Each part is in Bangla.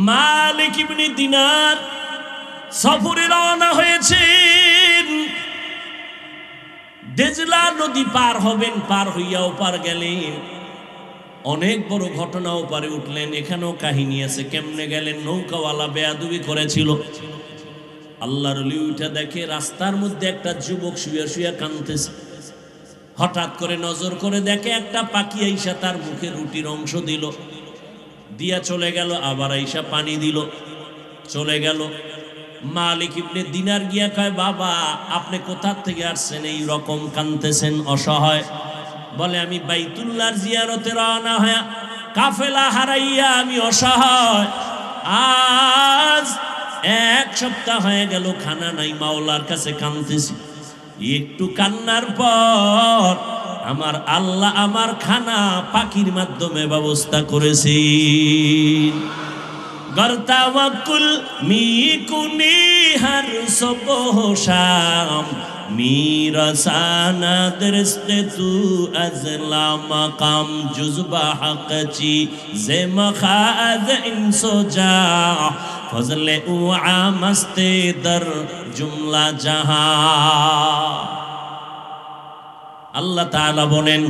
মালিক ইবনে দিনার সফরে রওনা হয়েছেন। দেজলা নদী পার হবেন, পার হইয়া ওপার গেলেন। অনেক বড় ঘটনা, ওপারে উঠলেন। এখানেও কাহিনী আছে, কেমনে গেলেন। নৌকাওয়ালা বেয়াদবি করেছিল। আল্লাহর ওলি উঠে দেখে রাস্তার মধ্যে একটা যুবক শুয়ে শুয়ে কাঁদতেছে। হঠাৎ করে নজর করে দেখে একটা পাখি আইসা তার মুখে রুটির অংশ দিল, দিয়া চলে গেল। আবার আইসা পানি দিল, চলে গেল। মালিক ইবনে দিনার গিয়া কয়, বাবা আপনি কোথা থেকে আসছেন, এই রকম কাঁদতেছেন অসহায়? বলে, আমি বাইতুল্লাহর জিয়ারতে রওনা হয়া কাফেলা হারাইয়া আমি অসহায়। আজ 1 সপ্তাহ হয়ে গেল, খানা নাই, মাওলার কাছে কাঁদতেছি। একটু কান্নার পর আমার আল্লাহ আমার খানা পাখির মাধ্যমে ব্যবস্থা করেছি। গরতাওয়াক্কুল মিকুনি হর সুবহ শাম میرسانا درست تو از لامقام جزبہ حق چی زم خواهد انسو جا فضل او عامست در جملہ جہاں আল্লাহ তাআলা বলেন,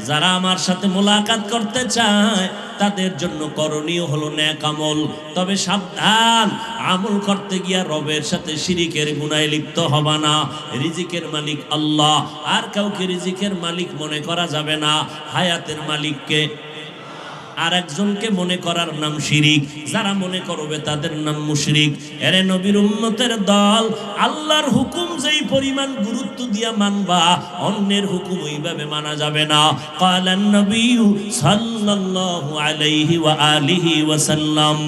যারা আমার সাথে মোলাকাত করতে চায় তাদের জন্য করণীয় হলো নেক আমল। তবে সাবধান, আমল করতে গিয়া রবের সাথে শিরিকের গুনাহে লিপ্ত হবা না। রিজিকের মালিক আল্লাহ, আর কাউকে রিজিকের মালিক মনে করা যাবে না। হায়াতের মালিককে আর একজনকে মনে করার নাম শিরিক। যারা মনে করবে তাদের নাম মুশরিক। এরে নবীর উম্মতের দল, আল্লাহর হুকুম যেই পরিমাণ গুরুত্ব দিয়া মানবা, অন্যের হুকুম ওইভাবে মানা যাবে না। ক্বালান নবী সাল্লাল্লাহু আলাইহি ওয়া আলিহি ওয়া সাল্লাম,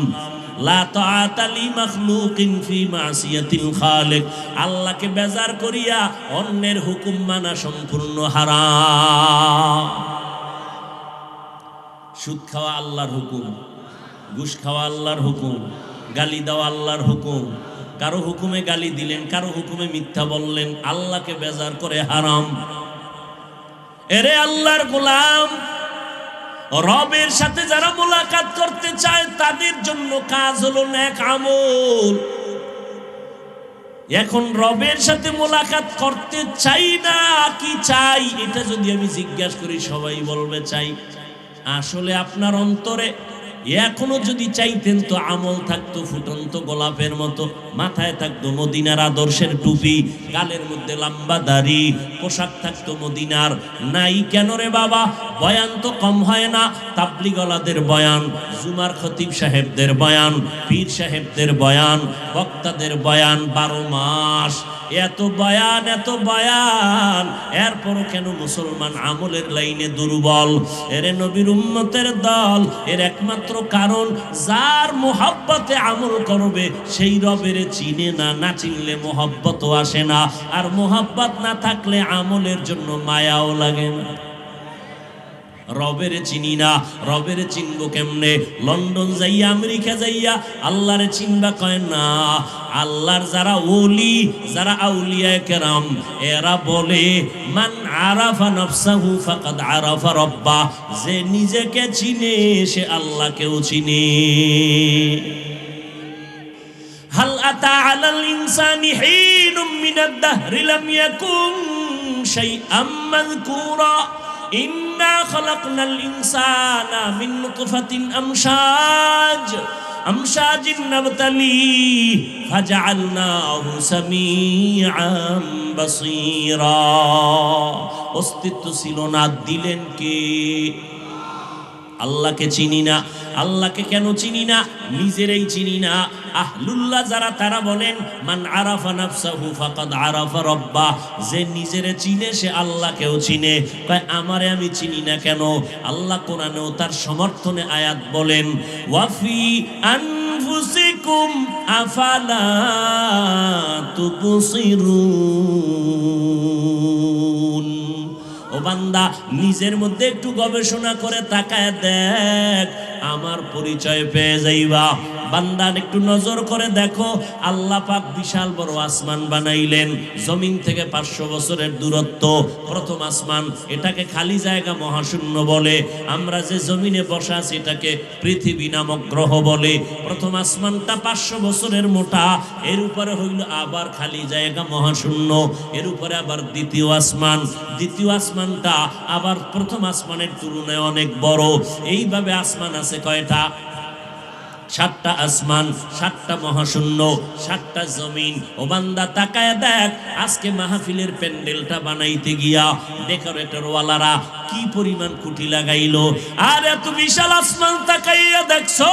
লা তাআতা লি মাখলুকিন ফি মাসিয়াতিল খালিক। আল্লাহকে বেজার করিয়া অন্যের হুকুম মানা সম্পূর্ণ হারাম। সুদ খাওয়া আল্লাহর হুকুম, ঘুষ খাওয়া আল্লাহর হুকুম, গালি দেওয়া আল্লাহর হুকুম। কারো হুকুমে গালি দিলেন, কারো হুকুমে মিথ্যা বললেন, আল্লাহকে বেজার করে হারাম। এরে আল্লাহর গোলাম, রবের সাথে যারা মোলাকাত করতে চায় তাদের জন্য কাজ হলো নেক আমল। এখন রবের সাথে মোলাকাত করতে চাই না কি চাই, এটা যদি আমি জিজ্ঞাসা করি সবাই বলবে চাই। আসলে আপনার অন্তরে এখনো যদি চাইতেন তো আমল থাকতো ফুটন্ত গোলাপের মতো, মাথায় থাকতো মদিনার আদর্শের টুপি, গালের মধ্যে লম্বা দাড়ি, পোশাক থাকতো মদিনার। নাই কেন রে বাবা? বয়ান তো কম হয় না। তাবলিগওয়ালাদের বয়ান, জুমার খতিব সাহেবদের বয়ান, পীর সাহেবদের বয়ান, বক্তাদের বয়ান 12 মাস এত বয়ান, এত বয়ান। এরপরও কেন মুসলমান আমলের লাইনে দুর্বল? এরে নবীর উম্মতের দল, এর একমাত্র কারণ যার মোহাব্বতে আমল করবে সেই রবের চিনে না। না চিনলে মোহাব্বতও আসে না, আর মোহাব্বত না থাকলে আমলের জন্য মায়াও লাগে না। রবের চিনি না, রবের চিনবো কেমনে? লন্ডন যাইয়া আমেরিকা যাইয়া আল্লাহরে চিনবা কয় না। আল্লাহর যারা ওলি, যারা আউলিয়া কেরাম, এরা বলে মান আরাফা নাফসাহু ফাকাদ আরাফা রাব্বা। যে নিজেকে চিনে সে আল্লাহকেও চিনে। হাল আতা আলাল ইনসানি হিনুম মিনাদ দাহরি লাম ইয়াকুন শাইআম মাযকুরা ইন্না খালাকনাল ইনসানা মিন নুতফাতিন আমশাজিন নাবতালি ফাজআলনাহু সামিআন বাসীরা। অস্তিত্ব ছিল না, দিলেন কে? আল্লাহকে চিনি না। আল্লাহকে কেন চিনি না? নিজেরাই চিনি না। আহলুল্লাহ যারা, তারা বলেন মান আরাফা নাফসাহু ফাকাদ আরাফা রাব্বা। যে নিজেরে চিনে সে আল্লাহকেও চিনে। কয় আমারে আমি চিনি না কেন? আল্লাহ কোরআনেও তার সমর্থনে আয়াত বলেন, ওয়াফি আনফুসিকুম আফালা তুবসিরুন। ও বান্দা, নিজের মধ্যে একটু গবেষণা করে তাকায় দেখ, আমার পরিচয় পেয়ে যাইবা। বান্দা একটু নজর করে দেখো, আল্লাহ পাক বিশাল বড় আসমান বানাইলেন, জমিন থেকে 500 বছরের দূরত্ব প্রথম আসমান, এটাকে খালি জায়গা মহাশূন্য বলে। আমরা যে জমিনে বসা আছি এটাকে পৃথিবী নামক গ্রহ বলে। প্রথম আসমানটা 500 বছরের মোটা, এর উপরে হইল আবার খালি জায়গা মহাশূন্য, এর উপরে আবার দ্বিতীয় আসমান, দ্বিতীয় আসমানটা আবার প্রথম আসমানের তুলনায় অনেক বড়। এইভাবে আসমান আছে কয়টা? 7টা আসমান, 7টা মহাশূন্য, 7টা জমিন। ও বান্দা তাকায় দেখ, আজকে মাহফিলের প্যান্ডেলটা বানাইতে গিয়া ডেকোরেটর ওয়ালারা কি পরিমাণ কুটি লাগাইলো। আর এত বিশাল আসমান তাকাইয়া দেখছো,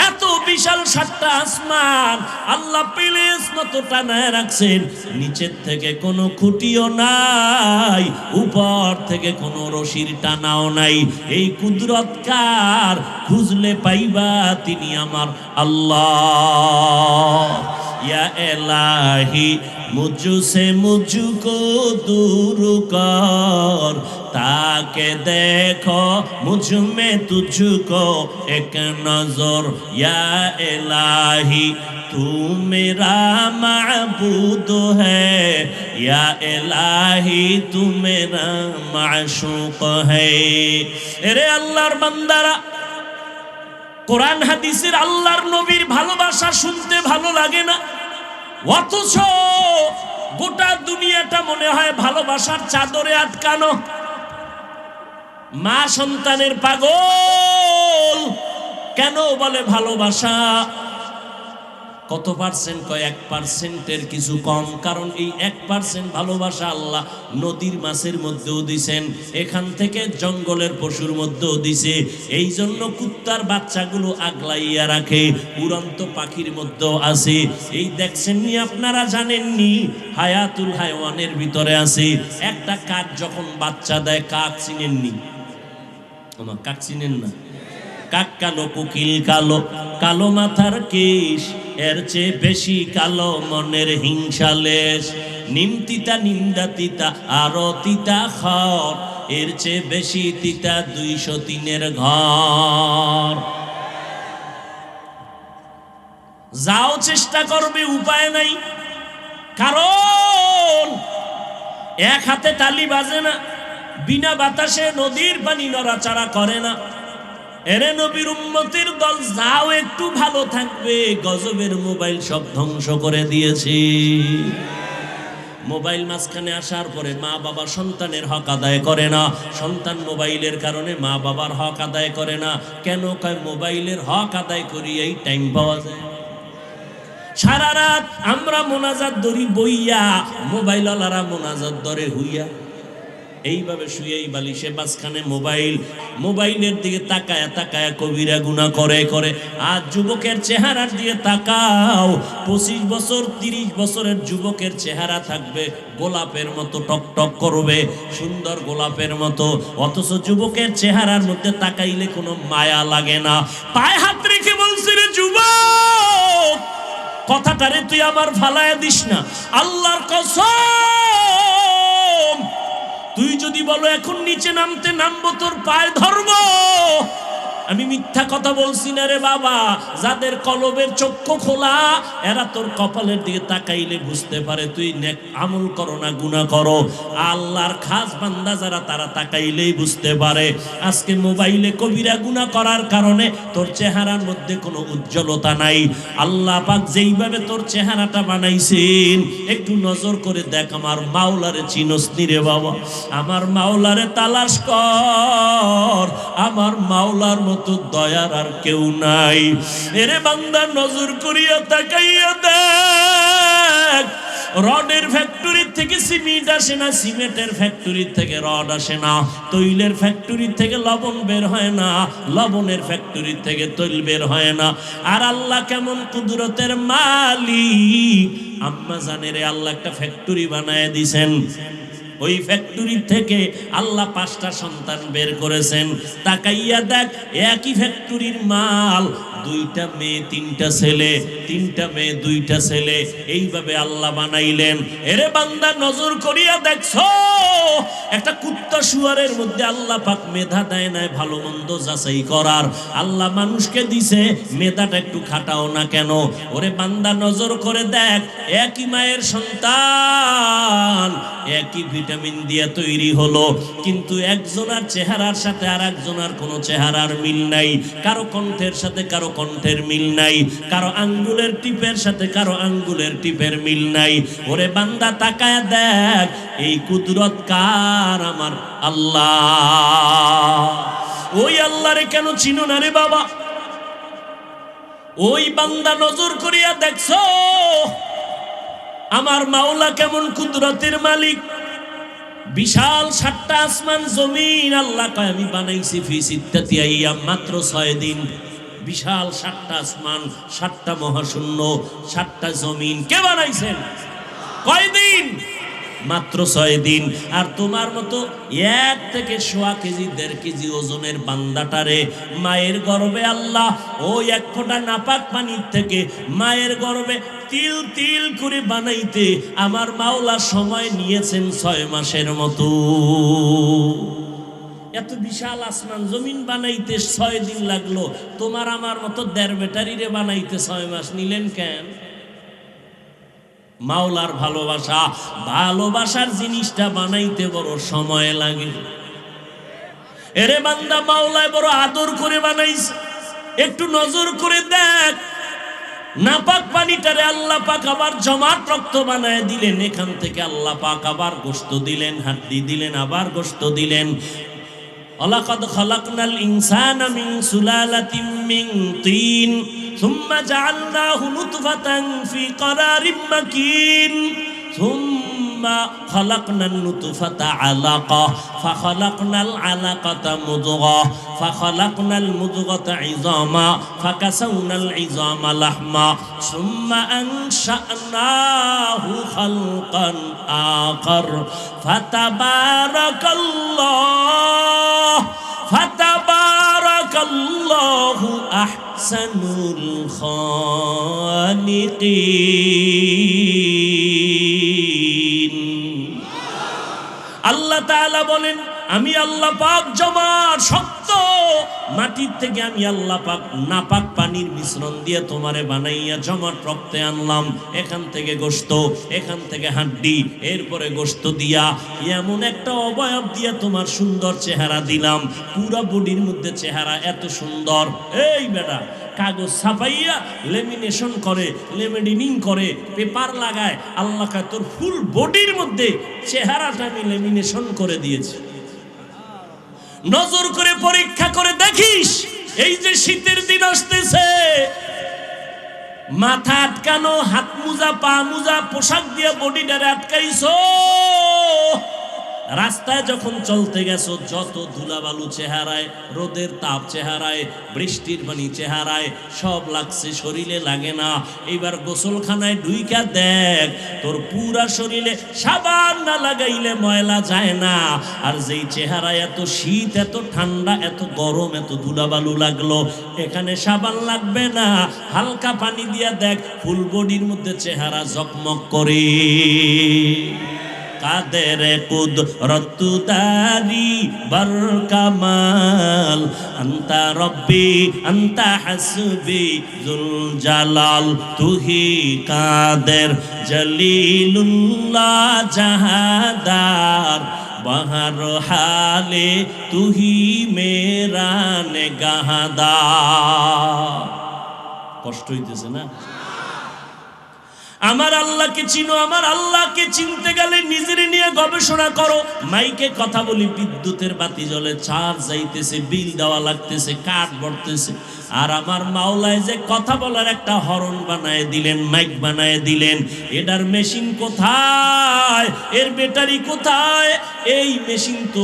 এত বিশাল 7টা আসমান আল্লাহ প্লেস মতো টানায় রাখছেন। নিচের থেকে কোনো খুঁটিও নাই, উপর থেকে কোনো রশির টানাও নাই। এই কুদরত কার? খুঁজলে পাইবা তিনি আমার আল্লাহ। ইয়া এলাহি মুঝসে মুঝকো দূর কর, তাকে দেখো মুঝ মে তুঝকো এক নজর। ইয়া এলাহি तू मेरा माबूद है, या इलाही तू मेरा माशूक है। এরে আল্লাহর বান্দারা, কোরআন হাদিসের আল্লাহর নবীর ভালোবাসা শুনতে ভালো লাগে না, অথচ গোটা দুনিয়াটা মনে হয় ভালোবাসার চাদরে আটকানো। মা সন্তানের পাগল কেন বলে ভালোবাসা? কত পার্সেন্ট? কয় 1%-এর কিছু কম। কারণ এই 1% ভালোবাসা আল্লাহ নদীর মাছের মধ্যেও দিছেন, এখান থেকে জঙ্গলের পশুর মধ্যেও দিছে। এই জন্য কুত্তার বাচ্চাগুলো আগলাইয়া রাখে, উড়ন্ত পাখির মধ্যেও আছে। এই দেখছেন নি, আপনারা জানেননি, হায়াতুল হায়ওয়ানের ভিতরে আছে। একটা কাক যখন বাচ্চা দেয়, কাক চিনেননি? আমার কাক চিনেন না? কাক কালো, কোকিল কালো, কালো মাথার কেশ, এর চেয়ে বেশি কালো মনের হিংসালেশ। নিম তিতা, নিন্দা তিতা, আরো তিতা খর, এর চেয়ে বেশি তিতা 203-এর ঘর। যাও চেষ্টা করবে, উপায় নাই। কারণ এক হাতে তালি বাজে না, বিনা বাতাসে নদীর পানি নড়াচড়া করে না। এরে নবীর উম্মতের দল, যাও একটু ভালো থাকবে, গজবের মোবাইল সব ধ্বংস করে দিয়েছে। মোবাইল মাঝখানে আসার পরে মা বাবা সন্তানের হক আদায় করে না, সন্তান মোবাইলের কারণে মা বাবার হক আদায় করে না। কেন? কয় মোবাইলের হক আদায় করি এই টাইম পাওয়া যায়। সারা রাত আমরা মোনাজাত ধরি বইয়া, মোবাইলওয়ালারা মোনাজাত ধরে হইয়া। এইভাবে শুয়েই বালিশে মাঝখানে মোবাইল, মোবাইলের দিকে তাকায়া তাকায়া কবিরা গুনাহ করে করে। আর যুবকের চেহারার দিকে তাকাও, 25 বছর 30 বছরের যুবকের চেহারা থাকবে গোলাপের মতো, টকটক করবে, সুন্দর গোলাপের মতো। অথচ যুবকের চেহারার মধ্যে তাকাইলে কোনো মায়া লাগে না। পায়ে হাত রেখে বলছি, রে যুবক, কথাটারে তুই আমার ফালায়া দিস না, আল্লাহর কসম। তুই যদি বলো এখন নিচে নামবো, তোর পায়ে ধরবো, আমি মিথ্যা কথা বলছি না রে বাবা। যাদের কলবের চক্ষু খোলা, এরা তোর কপালের দিকে তাকাইলে বুঝতে পারে তুই নেক আমল করো না গুনাহ করো। আল্লাহর খাস বান্দা যারা, তারা তাকাইলেই বুঝতে পারে। আজকে মোবাইলে কবিরা গুনাহ করার কারণে তোর চেহারার মধ্যে কোনো উজ্জ্বলতা নাই। আল্লাহ পাক যেইভাবে তোর চেহারাটা বানাইছেন, একটু নজর করে দেখ। আমার মাওলারে চিনস নি রে বাবা? আমার মাওলারে তালাশ কর, আমার মাওলার মতো দয়ার আর কেউ নাই। এরে বান্দা, নজর করিয়া তাকাইয়া দেখ, রডের ফ্যাক্টরি থেকে সিমেন্ট আসে না, সিমেন্টের ফ্যাক্টরি থেকে রড আসে না, তৈলের ফ্যাক্টরি থেকে লবণ বের হয় না, লবণের ফ্যাক্টরি থেকে তৈল বের হয় না। আর আল্লাহ কেমন কুদরতের মালিক! আম্মা জানেরে আল্লাহ একটা ফ্যাক্টরি বানায় দিছেন। ওই ফ্যাক্টরি থেকে আল্লাহ 5টা সন্তান বের করেছেন। তাকাইয়া দেখ, একই ফ্যাক্টরির মাল, 2টা মেয়ে 3টা ছেলে, 3টা মেয়ে 2টা ছেলে, এইভাবে আল্লাহ বানাইলেন। এরে বান্দা, নজর করিয়া দেখছো, একটা কুত্তা শুয়ারের মধ্যে আল্লাহ পাক মেধা দেয় নাই ভালো মন্দ যাচাই করার। আল্লাহ মানুষকে দিছে, মেধাটা একটু খাটাও না কেন? ওরে বান্দা, নজর করে দেখ, একই মায়ের সন্তান, একই ভিটামিন দিয়ে তৈরি হলো, কিন্তু একজনের চেহারার সাথে আর একজনের কোনো চেহারার মিল নাই, কারো কণ্ঠের সাথে কারো কণ্ঠের মিল নাই, কারো আঙ্গুলের টিপের সাথে কারো আঙ্গুলের টিপের মিল নাই। ওরে বান্দা, তাকায় দেখ, এই কুদরত কার? আমার আল্লাহ। ওই আল্লাহরে কেন চিনো না রে বাবা? ওই বান্দা, নজর করিয়া দেখছো আমার মাওলা কেমন কুদরতের মালিক? বিশাল 7টা আসমান জমিন আল্লাহ কয় আমি বানাইছি ফি সিত্তাতি আইয়াম, মাত্র 6 দিন। বিশাল 7টা আসমান, 7টা মহাশূন্য, 7টা জমিন কে বানাইছেন? কয় দিন? মাত্র 6 দিন। আর তোমার মতো 1 থেকে 1.5 কেজি 1.5 কেজি ওজনের বান্দাটারে মায়ের গর্ভে আল্লাহ ওই 1 ফোঁটা নাপাক পানির থেকে মায়ের গর্ভে তিল তিল করে বানাইতে আমার মাওলা সময় নিয়েছেন 6 মাসের মতো। এত বিশাল আসমান জমিন বানাইতে 6 দিন লাগলো, তোমার আমার মতো 1.5 ব্যাটারিরে বানাইতে 6 মাস নিলেন কেন? মাওলার ভালোবাসা, ভালোবাসার জিনিসটা বানাইতে বড় সময় লাগে। এরে বান্দা, মাওলায় বড় আদর করে বানাইছে। একটু নজর করে দেখ, নাপাক পানিটারে আল্লাহ পাক আবার জমাট রক্ত বানায় দিলেন, এখান থেকে আল্লাহ পাক আবার গোশত দিলেন, হাড্ডি দিলেন, আবার গোশত দিলেন। ওয়ালাকাদ খালাকনাল ইনসানা মিন সুলালাতিন মিন তিন সুম্মা জাআলনাহু নুতফাতান ফি ক্বারারিম মাকিন সুম্মা খালাকনান নুতফাতা আলাকা ফাখালাকনাল আলাকাতা মুদগা ফাখালাকনাল মুদগাতা ইযামা ফাকাসাউনাল ইযামা লাহমা সুম্মা আনশা'নাহু খালকান আখার ফাতাবারাকাল্লাহু আহসানুল খালিকিন। আল্লাহ তাআলা বলেন, আমি আল্লাহ পাক জমাট শক্ত মাটির থেকে আমি আল্লাহ পাক নাপাক পানির মিশ্রণ দিয়ে তোমারে বানাইয়া জমাট রক্তে আনলাম, এখান থেকে গোশত, এখান থেকে হাড্ডি, এরপরে গোশত দিয়া এমন একটা অবয়ব দিয়া তোমার সুন্দর চেহারা দিলাম। পুরা বডির মধ্যে চেহারা এত সুন্দর। এই বেটা, কাগজ ছাপাইয়া লেমিনেশন করে, লেমিনেটিং করে, পেপার লাগায়, আল্লাহ কয় তোর ফুল বডির মধ্যে চেহারাটা আমি লেমিনেশন করে দিয়েছি। নজর করে পরীক্ষা করে দেখিস, এই যে শীতের দিন আসতেছে, মাথা আটকানো, হাত মোজা, পা মোজা, পোশাক দিয়ে বডিটারে আটকাইছো। রাস্তায় যখন চলতে গেছো, যত ধুলাবালু চেহারায়, রোদের তাপ চেহারায়, বৃষ্টির পানি চেহারায়, সব লাগছে, শরীরে লাগে না। এইবার গোসলখানায় ঢুইকা দেখ, তোর পুরা শরীরে সাবান না লাগাইলে ময়লা যায় না। আর যেই চেহারায় এত শীত, এত ঠান্ডা, এত গরম, এত ধুলাবালু লাগলো, এখানে সাবান লাগবে না, হালকা পানি দিয়া দেখ, ফুল বডির মধ্যে চেহারা ঝকমক করে। কাদের কুদরত দারি বার কামাল আন্তা রব্বি আন্তা হাসবি জুল জালাল তুহি কাদের জলিলুল্লাহ জাহাদার বাহার হালে তুহি মেরা নেগাহদার। কষ্ট হইতেছে না? আমার আল্লাহকে চিনো। আমার আল্লাহকে চিনতে গেলে নিজের নিয়ে গবেষণা করো। মাইকে কথা বলি, বিদ্যুতের বাতি জ্বলে, চার্জ যাইতেছে, বিল দেওয়া লাগতেছে, কাঠ ভরতেছে, আর আমার মাওলায় যে কথা বলার একটা হরন বানায় দিলেন, মাইক বানায় দিলেন, এটার মেশিন কোথায়, এর ব্যাটারি কোথায়? এই মেশিন তো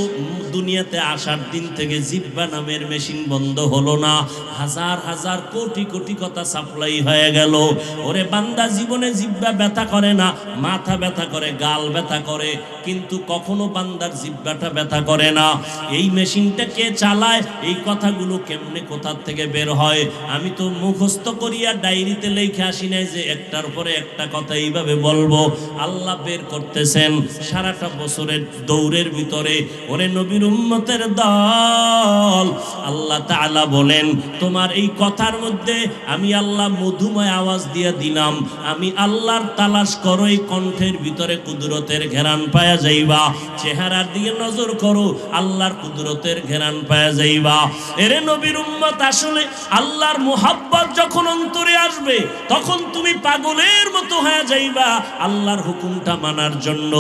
দুনিয়াতে আসার দিন থেকে জিহ্বা নামের মেশিন বন্ধ হলো না, হাজার হাজার কোটি কোটি কথা সাপ্লাই হয়ে গেল। ওরে বান্দা, জীবনে জিহ্বা ব্যথা করে না, মাথা ব্যথা করে, গাল ব্যথা করে, কিন্তু কখনো বান্দার জিহ্বাটা ব্যথা করে না। এই মেশিনটা কে চালায়? এই কথাগুলো কেমনে কোথার থেকে বের হয়? আমি তো মুখস্থ করিয়া ডায়েরিতে লিখে আসি নাই যে একটার পরে একটা কথা এইভাবে বলবো। আল্লাহ বের করতেছেন সারাটা বছরের দৌড়ের ভিতরে। ওরে নবীর উম্মতের দল, আল্লাহ তাআলা বলেন তোমার এই কথার মধ্যে আমি আল্লাহ মধুময় আওয়াজ দিয়ে দিলাম। আমি আল্লাহর তালাশ করো, এই কণ্ঠের ভিতরে কুদরতের ঘেরান পায়া যাইবা। চেহারার দিকে নজর করো, আল্লাহর কুদরতের ঘেরান পায়া যাইবা। এরে নবীর উম্মত, আসলে আল্লাহর মুহাব্বত যখন অন্তরে আসবে তখন তুমি পাগলের মতো হয়ে যাইবা আল্লাহর হুকুমটা মানার জন্য।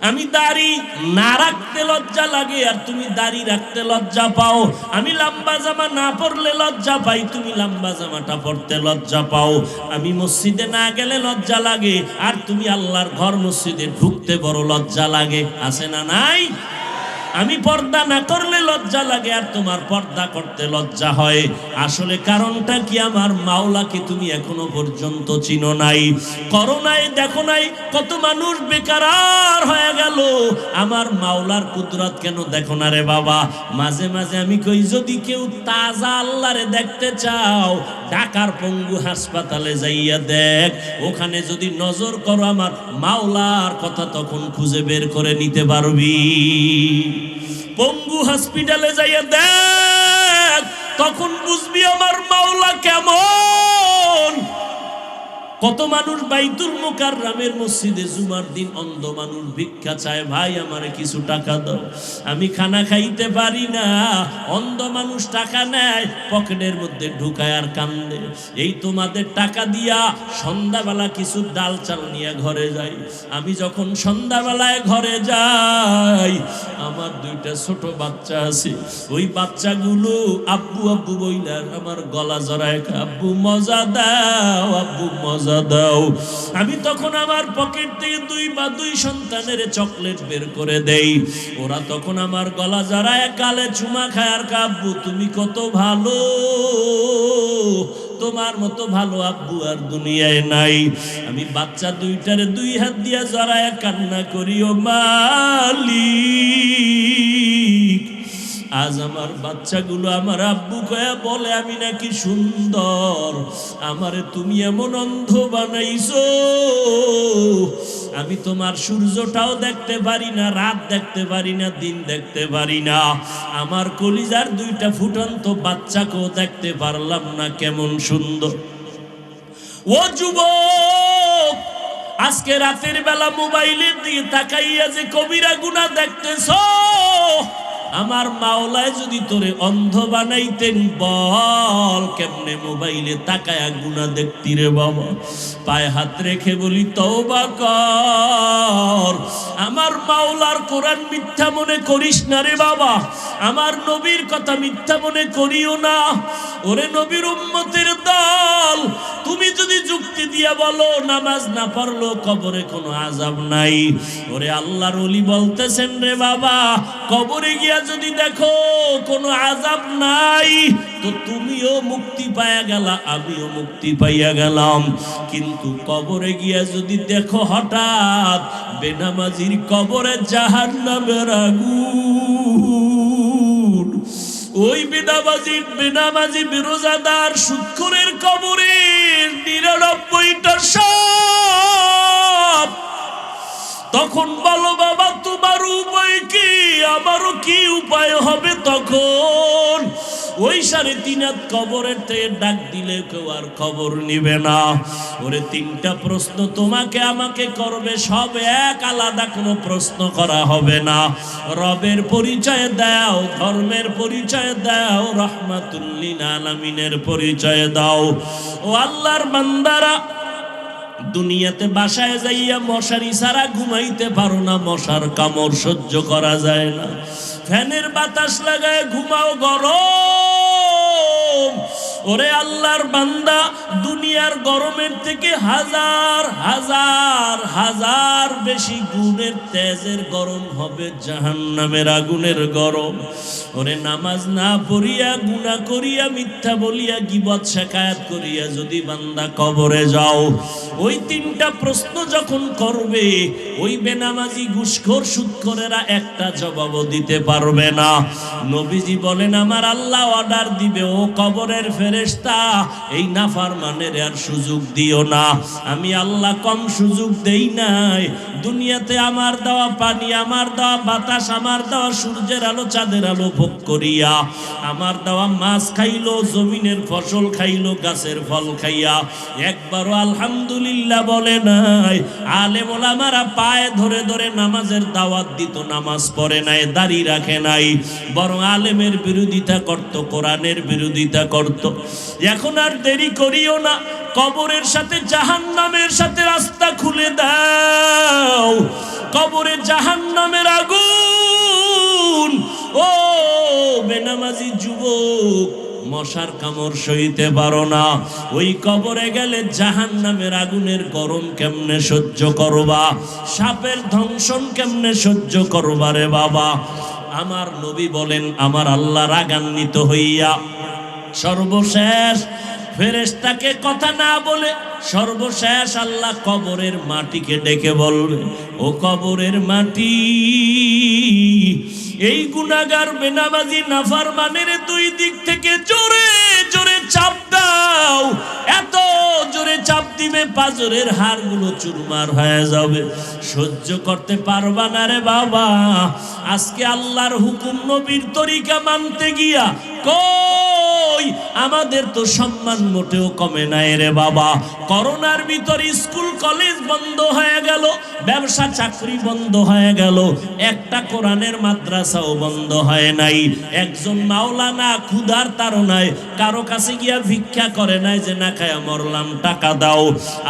আমি দাড়ি না রাখতে লজ্জা লাগে আর তুমি দাড়ি রাখতে লজ্জা পাও। আমি লম্বা জামা না পরলে লজ্জা পাই, তুমি লম্বা জামাটা পরতে লজ্জা পাও। আমি মসজিদে না গেলে লজ্জা লাগে আর তুমি আল্লাহর ঘর মসজিদে ঢুকতে বড় লজ্জা লাগে। আছে না নাই? আমি পর্দা না করলে লজ্জা লাগে আর তোমার পর্দা করতে লজ্জা হয়। আসলে কারণটা কি? আমার মাওলাকে তুমি এখনো পর্যন্ত চিনো নাই, করো নাই, দেখো নাই। কত মানুষ বেকার হয়ে গেল, আমার মাওলার কুদরত কেন দেখো না রে বাবা? মাঝে মাঝে আমি কই, যদি কেউ তাজা আল্লাহরে দেখতে চাও ঢাকার পঙ্গু হাসপাতালে যাইয়া দেখ, ওখানে যদি নজর করো আমার মাওলার কথা তখন খুঁজে বের করে নিতে পারবি। পঙ্গু হসপিটালে যাইয়া দেখ, তখন বুঝবি আমার মাওলা কেমন। কত মানুষ বাইতুল মুকাররমের মসজিদে জুমার দিন অন্ধ মানুষ ভিক্ষা চায়, ভাই আমারে কিছু টাকা দাও, আমি খানা খাইতে পারি না। অন্ধ মানুষ টাকা নেয়, পকেটের মধ্যে ঢুকায় আর কান্দে। এই তোমাদের টাকা দিয়া সন্ধ্যাবেলা কিছু ডাল চাল নিয়ে ঘরে যাই। আমি যখন সন্ধ্যাবেলায় ঘরে যাই, আমার দুইটা ছোট বাচ্চা আছে, ওই বাচ্চাগুলো আব্বু আব্বু বইলা আমার গলা জড়ায়, আব্বু মজা দাও, আব্বু মজা দাও। আমি তখন আমার পকেট থেকে দুই সন্তানের চকলেট বের করে দেই। ওরা তখন আমার গলা জড়ায় গালে চুমা খায় আর আব্বু তুমি কত ভালো, তোমার মতো ভালো আব্বু আর দুনিয়ায় নাই। আমি বাচ্চা দুইটারে দুই হাত দিয়া জড়ায় কান্না করি, ও মালিক, আজ আমার বাচ্চাগুলো আমার আব্বু কয়া বলে আমি নাকি সুন্দর, আমারে তুমি এমন অন্ধ বানাইছো, আমি তোমার সূর্যটাও দেখতে পারি না, রাত দেখতে পারি না, দিন দেখতে পারি না। আমার কলিজার দুইটা ফুটন্ত বাচ্চাকেও দেখতে পারলাম না, কেমন সুন্দর। ও যুবক, আজকে রাতের বেলা মোবাইলের দিকে তাকাইয়া যে কবিরা গুনাহ দেখতেছো, আমার মাওলায় যদি তোরে অন্ধ বানাইতেন, বল কেমনে মোবাইলে তাকায়া গুনাহ দেখতি রে বাবা? পায়ে হাত রেখে বলি তওবা কর। আমার মাওলার কোরআন মিথ্যা মনে করিস না রে বাবা, আমার নবীর কথা মিথ্যা মনে করিও না। ওরে নবীর উম্মতের দল, তুমি যদি যুক্তি দিয়া বলো নামাজ না পড়লো কবরে কোনো আযাব নাই, ওরে আল্লাহর ওলি বলতেছেন রে বাবা, কবরে গিয়া যদি দেখো কোনো আযাব নাই তো তুমিও মুক্তি পাইয়া গেলা, আমিও মুক্তি পাইয়া গেলাম। কিন্তু কবরে গিয়া যদি দেখো হঠাৎ বেনামাজির কবরে জাহান্নামের আগুন, ওই বেনামাজি রোজাদার সুদখোরের কবরে ৯৯টা সাপ, তখন বলো বাবা তোমার উপায় কি, আমারও কি উপায় হবে? তখন ওই ৩.৫ হাত কবরের থেকে ডাক দিলে কেউ আর খবর নিবে না। ওরে ৩টা প্রশ্ন তোমাকে আমাকে করবে, সব এক, আলাদা কোনো প্রশ্ন করা হবে না। রবের পরিচয় দাও, ধর্মের পরিচয় দাও, রাহমাতুল লিল আলামিনের পরিচয় দাও। ও আল্লাহর বান্দারা, দুনিয়াতে বাসায় যাইয়া মশারি ছাড়া ঘুমাইতে পারো না, মশার কামড় সহ্য করা যায় না, ফ্যানের বাতাস লাগায় ঘুমাও গরম, ওরে আল্লাহর বান্দা, দুনিয়ার গরমের থেকে হাজার হাজার হাজার বেশি গুণের তেজের গরম হবে জাহান্নামের আগুনের গরম। ওরে নামাজ না পড়িয়া, গুনাহ করিয়া, মিথ্যা বলিয়া, গীবত শিকায়াত করিয়া যদি বান্দা কবরে যাও, ওই তিনটা প্রশ্ন যখন করবে, ওই বেনামাজি ঘুষখোর সুদখোরেরা একটা জবাবও দিতে পারবে না। নবীজি বলেন, আমার আল্লাহ অর্ডার দিবে, ও কবরের ফেরেশতা, এই নাফরমানের আর সুযোগ দিও না। আমি আল্লাহ কম সুযোগ দেই নাই। দুনিয়াতে আমার দেওয়া পানি, আমার দেওয়া বাতাস, আমার দেওয়া সূর্যের আলো, চাঁদের আলো ভোগ করিয়া, আমার দেওয়া মাছ খাইলো, জমিনের ফসল খাইলো, গাছের ফল খাইয়া একবারও আলহামদুলিল্লাহ বলে নাই। আলেম ওলামারা পায়ে ধরে ধরে নামাজের দাওয়াত দিত, নামাজ পড়ে নাই, দাড়ি রাখে নাই, বরং আলেমের বিরোধিতা করত, কোরআনের বিরোধিতা করত। এখন আর দেরি করিও না, কবরের সাথে জাহান্নামের সাথে রাস্তা খুলে দাও। কবরে জাহান্নামের আগুন, ও বেনামাজি যুবক, মশার কামড় সইতে পারো না, ওই কবরে গেলে জাহান্নামের আগুনের গরম কেমনে সহ্য করবা? সাপের দংশন কেমনে সহ্য করবা রে বাবা? আমার নবী বলেন, আমার আল্লাহ রাগান্বিত হইয়া সর্বশেষ ফেরেশতাকে কথা না বলে সর্বশেষ আল্লাহ কবরের মাটিকে ডেকে বলবে, ও কবরের মাটি, এই গুনাহগার বেনামাজি নাফরমানের দুই দিক থেকে জোরে জোরে চাপ দাও। এত জোরে চাপ দিবে পাঁজরের হাড়গুলো চুরমার হয়ে যাবে, সহ্য করতে পারবা না রে বাবা। আজকে আল্লাহর হুকুম, নবীর তরিকা মানতে গিয়া কই আমাদের তো সম্মান মোটেও কমে নাই রে বাবা। করোনার ভিতর স্কুল কলেজ বন্ধ হয়ে গেল, ব্যবসা চাকরি বন্ধ হয়ে গেল, একটা কোরআনের মাদ্রাসাও বন্ধ হয় নাই। একজন মাওলানা ক্ষুধার তাড়নায় কারো কাছে গিয়া ভিক্ষা করে নাই যে না খায়া মরলাম, টাকা দাও।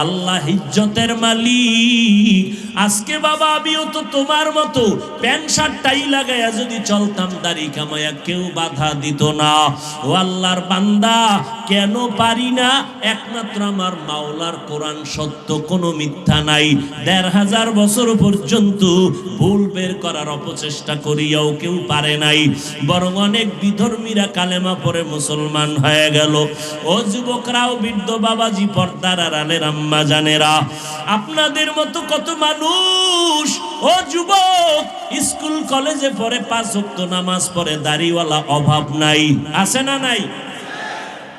আল্লাহ ইজ্জতের মালিক। আজকে বাবা আমিও তো তোমার মতো প্যান্ট শার্ট টাই লাগাইয়া যদি চলতাম, দাড়ি কামাইয়া, কেউ বাধা দিত না। ও আল্লাহর বান্দা, কেন পারি না? একমাত্র আমার মাওলার কোরআন সত্য, কোনো মিথ্যা নাই। ১৫০০ বছর পর্যন্ত ভুল বের করার অপচেষ্টা করিয়াও কেউ পারে নাই, বরং অনেক বিধর্মীরা কালেমা পড়ে মুসলমান হয়ে গেল। ও যুবকরাও, বৃদ্ধ বাবাজি, পর্দার আড়ালের আম্মা জানেরা, আপনাদের মতো কত মানুষ, ও যুবক, স্কুল কলেজে পড়ে, ৫ ওয়াক্ত নামাজ পড়ে, দাড়িওয়ালা অভাব নাই, আছে না নাই?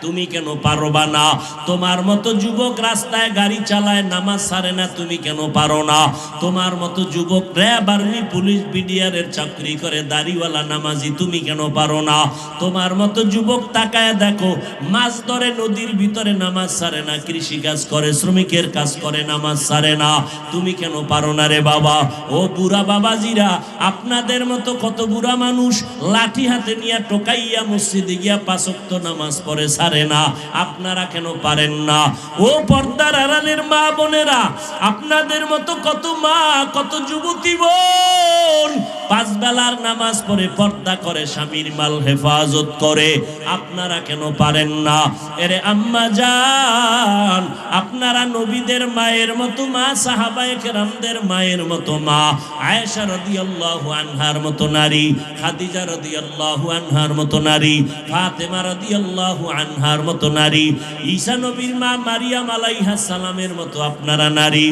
তুমি কেন পারবা না? তোমার মতো যুবক রাস্তায় গাড়ি চালায়, নামাজ ছাড়ে না, তুমি কেন পারো না? তোমার মতো যুবক র্যাব, আর্মি, পুলিশ, বিডিআরের চাকরি করে, দাড়িওয়ালা নামাজি, তুমি কেন পারো না? তোমার মতো যুবক তাকায় দেখো, মাছ ধরে নদীর ভিতরে, নামাজ ছাড়ে না, কৃষি কাজ করে, শ্রমিকের কাজ করে, নামাজ ছাড়ে না, তুমি কেন পারো না রে বাবা? ও বুড়া বাবাজিরা, আপনাদের মতো কত বুড়া মানুষ লাঠি হাতে নিয়ে টোকাইয়া মসজিদে গিয়া ৫ ওয়াক্ত নামাজ পড়ে, ছাড়ে না, আপনারা কেন পারেন না? ও পর্দার আড়ালের মা বোনেরা, আপনাদের মতো কত মা, কত যুবতী বোন ৫ বেলার নামাজ পড়ে, পর্দা করে, স্বামীর মাল হেফাজত করে, আপনারা কেন পারেন না? এরে আম্মা জান, আপনারা নবীদের মায়ের মতো মা, সাহাবায়ে কেরামদের মায়ের মতো মা, আয়েশা রাদিয়াল্লাহু আনহার মতো নারী, খাদিজা রাদিয়াল্লাহু আনহার মতো নারী, ফাতেমা রাদিয়াল্লাহু আনহার মতো নারী, ঈসা নবীর মা মারিয়াম আলাইহিস সালামের মতো আপনারা নারী।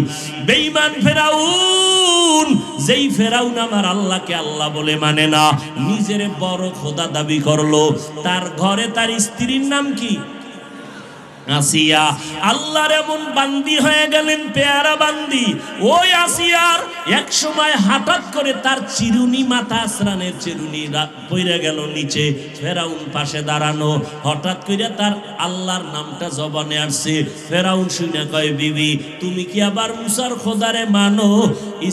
বেঈমান ফেরাউন, যেই ফেরাউন আমার আল্লাহকে আল্লাহ বলে মানে না, নিজের বড় খোদা দাবি করলো, তার ঘরে তার স্ত্রীর নাম কি? আসিয়া। আল্লাহর এমন বান্দি হয়ে গেলেন, পেয়ারা বান্দি। ওই আসিয়ার এক সময় হঠাৎ করে তার চিরুনি, মাথা আসরানের চিরুনি পড়ে গেল নিচে, ফেরাউন পাশে দাঁড়ানো, হঠাৎ করে তার আল্লাহর নামটা জবানে আসছে। ফেরাউন শুনে কয়, বিবি তুমি কি আবার মুসার খোদারে মানো?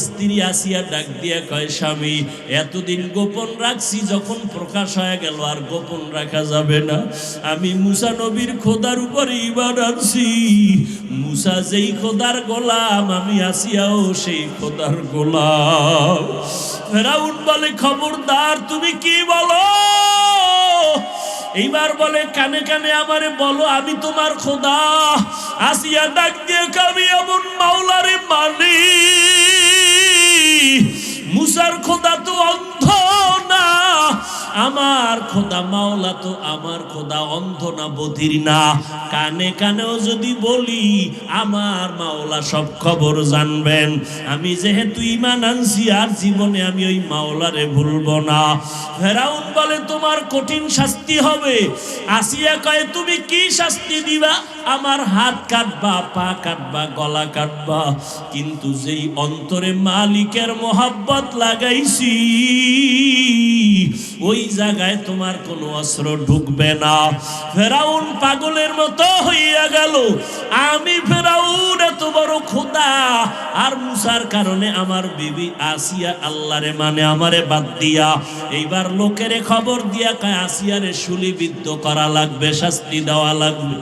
স্ত্রী আসিয়া ডাক দিয়া কয়, স্বামী এতদিন গোপন রাখছি, যখন প্রকাশ হয়ে গেল আর গোপন রাখা যাবে না। আমি মুসা নবীর খোদার উপরে ঈমান আনছি। মুসা যেই খোদার গোলাম, আমি আসিয়াও সেই খোদার গোলাম। ফেরাউন বলে, খবরদার, তুমি কি বলো? এইবার বলে কানে কানে আমারে বলো আমি তোমার খোদা। আসিয়া ডাক দিয়ে আমি এমন মাওলারে মানি, মুসার খোদা তো অন্ধ না, আমার খোদা মাওলা তো আমার খোদা অন্ধ না, বধির না। কানে কানেও যদি বলি আমার মাওলা সব খবর জানবেন। আমি যেহেতু ঈমান আনছি আর জীবনে আমি ওই মাওলারে ভুলবো না। ফেরাউন বলে তোমার কঠিন শাস্তি হবে। আসিয়া কয় তুমি কি শাস্তি দিবা? আমার হাত কাটবা, পা কাটবা, গলা কাটবা, কিন্তু যেই অন্তরে মালিকের মোহাব্বত লাগাইছি ওই জায়গায় তোমার কোনো অস্ত্র ঢুকবে না। ফেরাউন পাগলের মতো হইয়া গেল। আমি ফেরাউন এত বড় খোদা, আর মুসার কারণে আমার বিবি আসিয়া আল্লাহরে মানে আমারে বাদ দিয়া এইবার লোকেরে খবর দিয়া কয় আসিয়ারে শুলিবিদ্ধ করা লাগবে, শাস্তি দেওয়া লাগবে।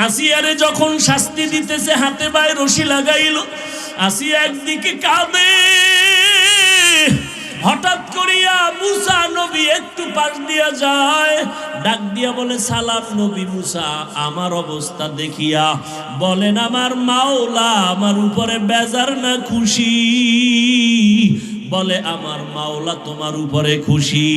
আসিয়ারে যখন শাস্তি দিতেছে হাতে পায়ে রশি লাগাইল। আসিয়া একদিকে কাঁদে, হঠাৎ করিয়া মুসা নবী একটু পাশ দিয়া যায়, ডাক দিয়া বলে সালাম নবী মুসা। আমার অবস্থা দেখিয়া বলেন আমার মাওলা আমার উপরে বেজার না খুশি? বলে আমার মাওলা তোমার উপরে খুশি।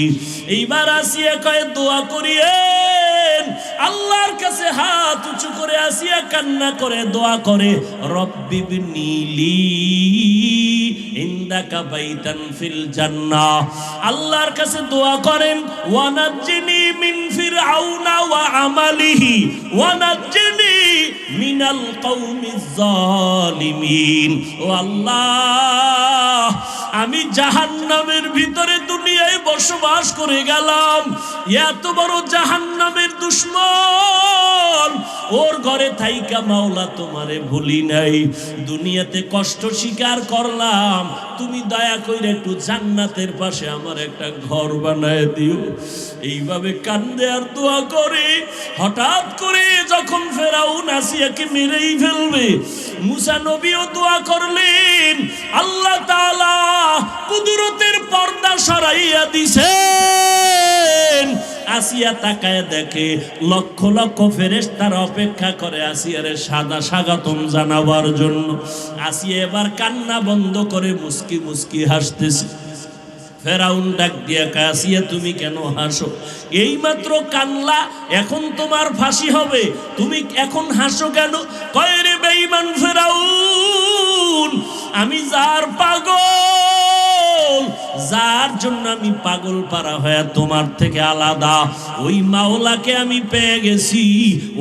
এইবার আসিয়া কয় দোয়া করিয়েন, আল্লাহর কাছে হাত উঁচু করে আসিয়া কান্না করে দোয়া করে রব্বি বিনিলি ইনদাকা বাইতান ফিল জান্নাহ। আল্লাহর কাছে দোয়া করেন ওয়ানাজ্জিনি মিন ফিরআউনা ওয়া আমালিহি ওয়ানাজ্জিনি মিনাল কওমিজ জালিমিন। ও আল্লাহ আমি জাহান্নামের ভিতরে দুনিয়ায় বসবাস করে গেলাম, এত বড় জাহান্নামের দুশ্মন, ওর ঘরে থাইকা মাওলা তোমারে ভুলি নাই, দুনিয়াতে কষ্ট স্বীকার করলাম, তুমি দয়া করে একটু জান্নাতের পাশে আমার একটা ঘর বানায় দিও। এইভাবে কান্দে আর দোয়া করে হঠাৎ করে যখন ফেরাউন আসিয়াকে মেরেই ফেলবে, মুসা নবীও দোয়া করলেন, আল্লাহ তাআলা কুদরতের পর্দা সরাইয়া দিছেন। আসিয়া তাকায় দেখে লক্ষ লক্ষ ফেরেশতারা অপেক্ষা করে আসিয়ারে সাদা স্বাগতম জানাবার জন্য। আসিয়া এবার কান্না বন্ধ করে মুস্কি মুস্কি হাসতেছে। ফেরাউন ডাক দিয়া কয় আসিয়া তুমি কেন হাসো? এইমাত্র কানলা, এখন তোমার ফাঁসি হবে, তুমি এখন হাসো কেন? কয় রে বেঈমান ফেরাউন, আমি যার পাগল, যার জন্য আমি পাগল পারা হয়ে তোমার থেকে আলাদা, ওই মাওলাকে আমি পেয়ে গেছি।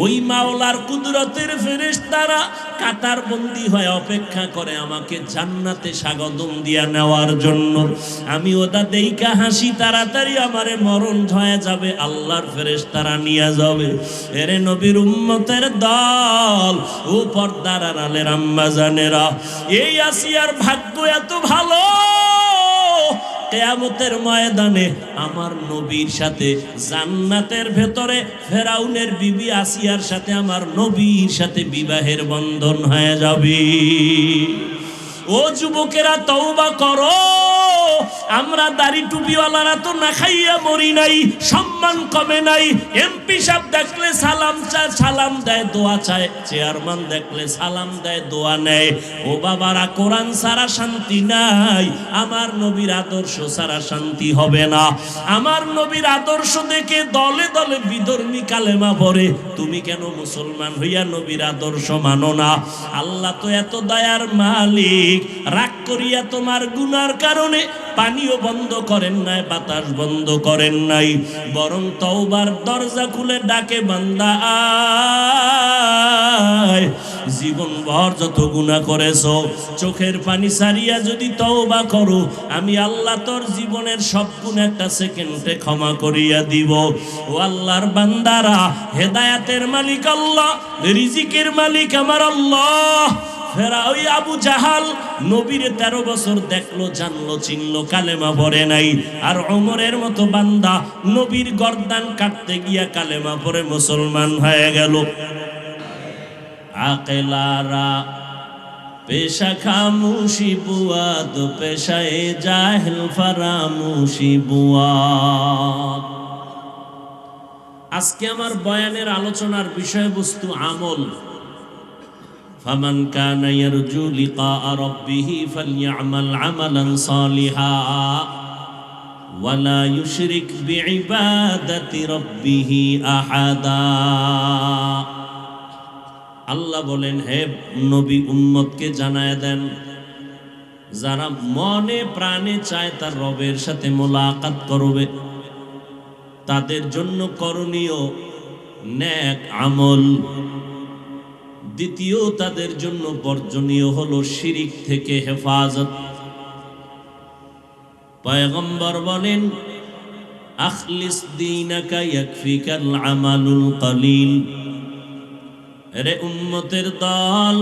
ওই মাওলার কুদরতের ফেরেশতারা কাতার বন্দী হয়ে অপেক্ষা করে আমাকে জান্নাতে স্বাগতম দিয়া নেওয়ার জন্য। আমি ওটা দেইকা হাসি, তাড়াতাড়ি আমারে মরণ হয়ে যাবে, আল্লাহর ফেরেশতারা নিয়ে যাবে। এরে নবীর উম্মতের দল, ও পর্দার আড়ালের আম্মা জানেরা, এই আসিয়ার ভাগ্য এত ভালো, কিয়ামতের ময়দানে আমার নবীর সাথে জান্নাতের ভেতরে ফেরাউনের বিবি আসিয়ার সাথে আমার নবীর সাথে বিবাহের বন্ধন হয়ে যাবে। ও যুবকেরা তওবা করো, আমরা দাড়ি টুপিওয়ালারা তো না খাইয়া মরি নাই, সম্মান কমে নাই। এমপি সাহেব দেখলে সালাম চায়, সালাম দেয়, দোয়া চায়। চেয়ারম্যান দেখলে সালাম দেয়, দোয়া নেয়। ও বাবারা, কোরআন ছাড়া শান্তি নাই, আমার নবীর আদর্শ ছাড়া শান্তি হবে না। আমার নবীর আদর্শ দেখে দলে দলে বিধর্মী কালেমা পড়ে। তুমি কেন মুসলমান হইয়া নবীর আদর্শ মানো না? আল্লাহ তো এত দয়ার মালিক, রাগ করিয়া তোমার গুনার কারণে পানিও বন্ধ করেন নাই, বাতাস বন্ধ করেন নাই, বরং তওবার দরজা খুলে ডাকে বান্দা আয়। জীবন ভর যত গুনাহ করেছো, চোখের পানি ছাড়িয়া যদি তওবা করো, আমি আল্লাহ তোর জীবনের সব গুনাহ একটা সেকেন্ডে ক্ষমা করিয়া দিব। ও আল্লাহর বান্দারা, হেদায়েতের মালিক আল্লাহ, রিজিকের মালিক আমার আল্লাহ। ফেরা ওই আবু জাহাল নবীরে 13 বছর দেখলো, জানলো, চিনলো, কালেমা পড়ে নাই। আর ওমরের মতো বান্দা নবীর গর্দান কাটতে গিয়া কালেমা পড়ে মুসলমান হয়ে গেল। আকেলারা পেশা খামুশি বুয়াদ, পেশায়ে জাহেল ফারামুশি বুয়াদ। আজকে আমার বয়ানের আলোচনার বিষয়বস্তু আমল। ফামান কানা ইয়ারজু লিকা রাব্বিহি ফালইআমাল আমালান সালিহা ওয়ালা ইউশরিক বিইবাদাতি রাব্বিহি আহাদা। আল্লাহ বলেন, হে নবী, উম্মতকে জানায় দেন, যারা মনে প্রাণে চায় তার রবের সাথে মোলাকাত করবে, তাদের জন্য করণীয় নেক আমল। দ্বিতীয়, তাদের জন্য বর্জনীয় হলো শিরিক থেকে হেফাজত। পয়গম্বর বলেন, আখলিস দীনাকা ইয়াকফিকাল আমালুল কলিল। রে উম্মতের দল,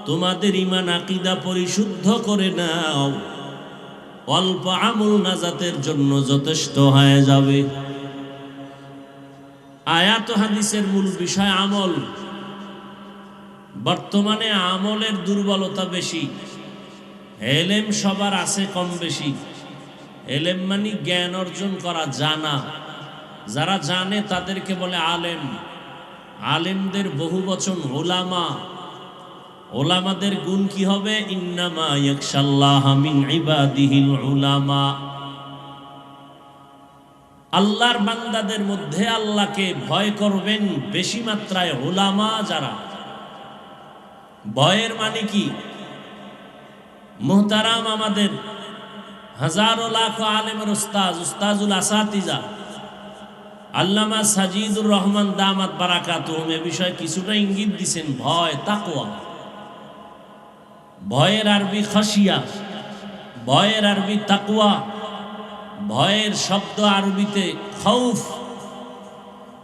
তোমাদের ঈমান আকীদা পরিশুদ্ধ করে নাও, অল্প আমল নাজাতের জন্য যথেষ্ট হয়ে যাবে। আয়াত ও হাদিসের মূল বিষয় আমল। বর্তমানে আমলের দুর্বলতা বেশি। এলেম সবার আছে কম বেশি। এলেম মানে জ্ঞান অর্জন করা, জানা। যারা জানে তাদেরকে বলে আলেম। আলেমদের বহু বচন উলামা। উলামাদের গুণ কি হবে? ইন্নামা ইয়াখশাল্লাহা মিন ইবাদিহিল উলামা। আল্লাহর বান্দাদের মধ্যে আল্লাহকে ভয় করবেন বেশি মাত্রায় উলামা যারা। ভয়ের মানে কি? মুহতারাম আমাদের হাজারো লাখো আলেমের উস্তাজ, উস্তাজুল আসাতিজা আল্লামা সাজিদুর রহমান দামাত বারাকাতুহুম এ বিষয়ে কিছুটা ইঙ্গিত দিছেন। ভয়, তাকওয়া। ভয়ের আরবি খাশিয়া, ভয়ের আরবি তাকওয়া। ভয়ের শব্দ আরবিতে খাউফ।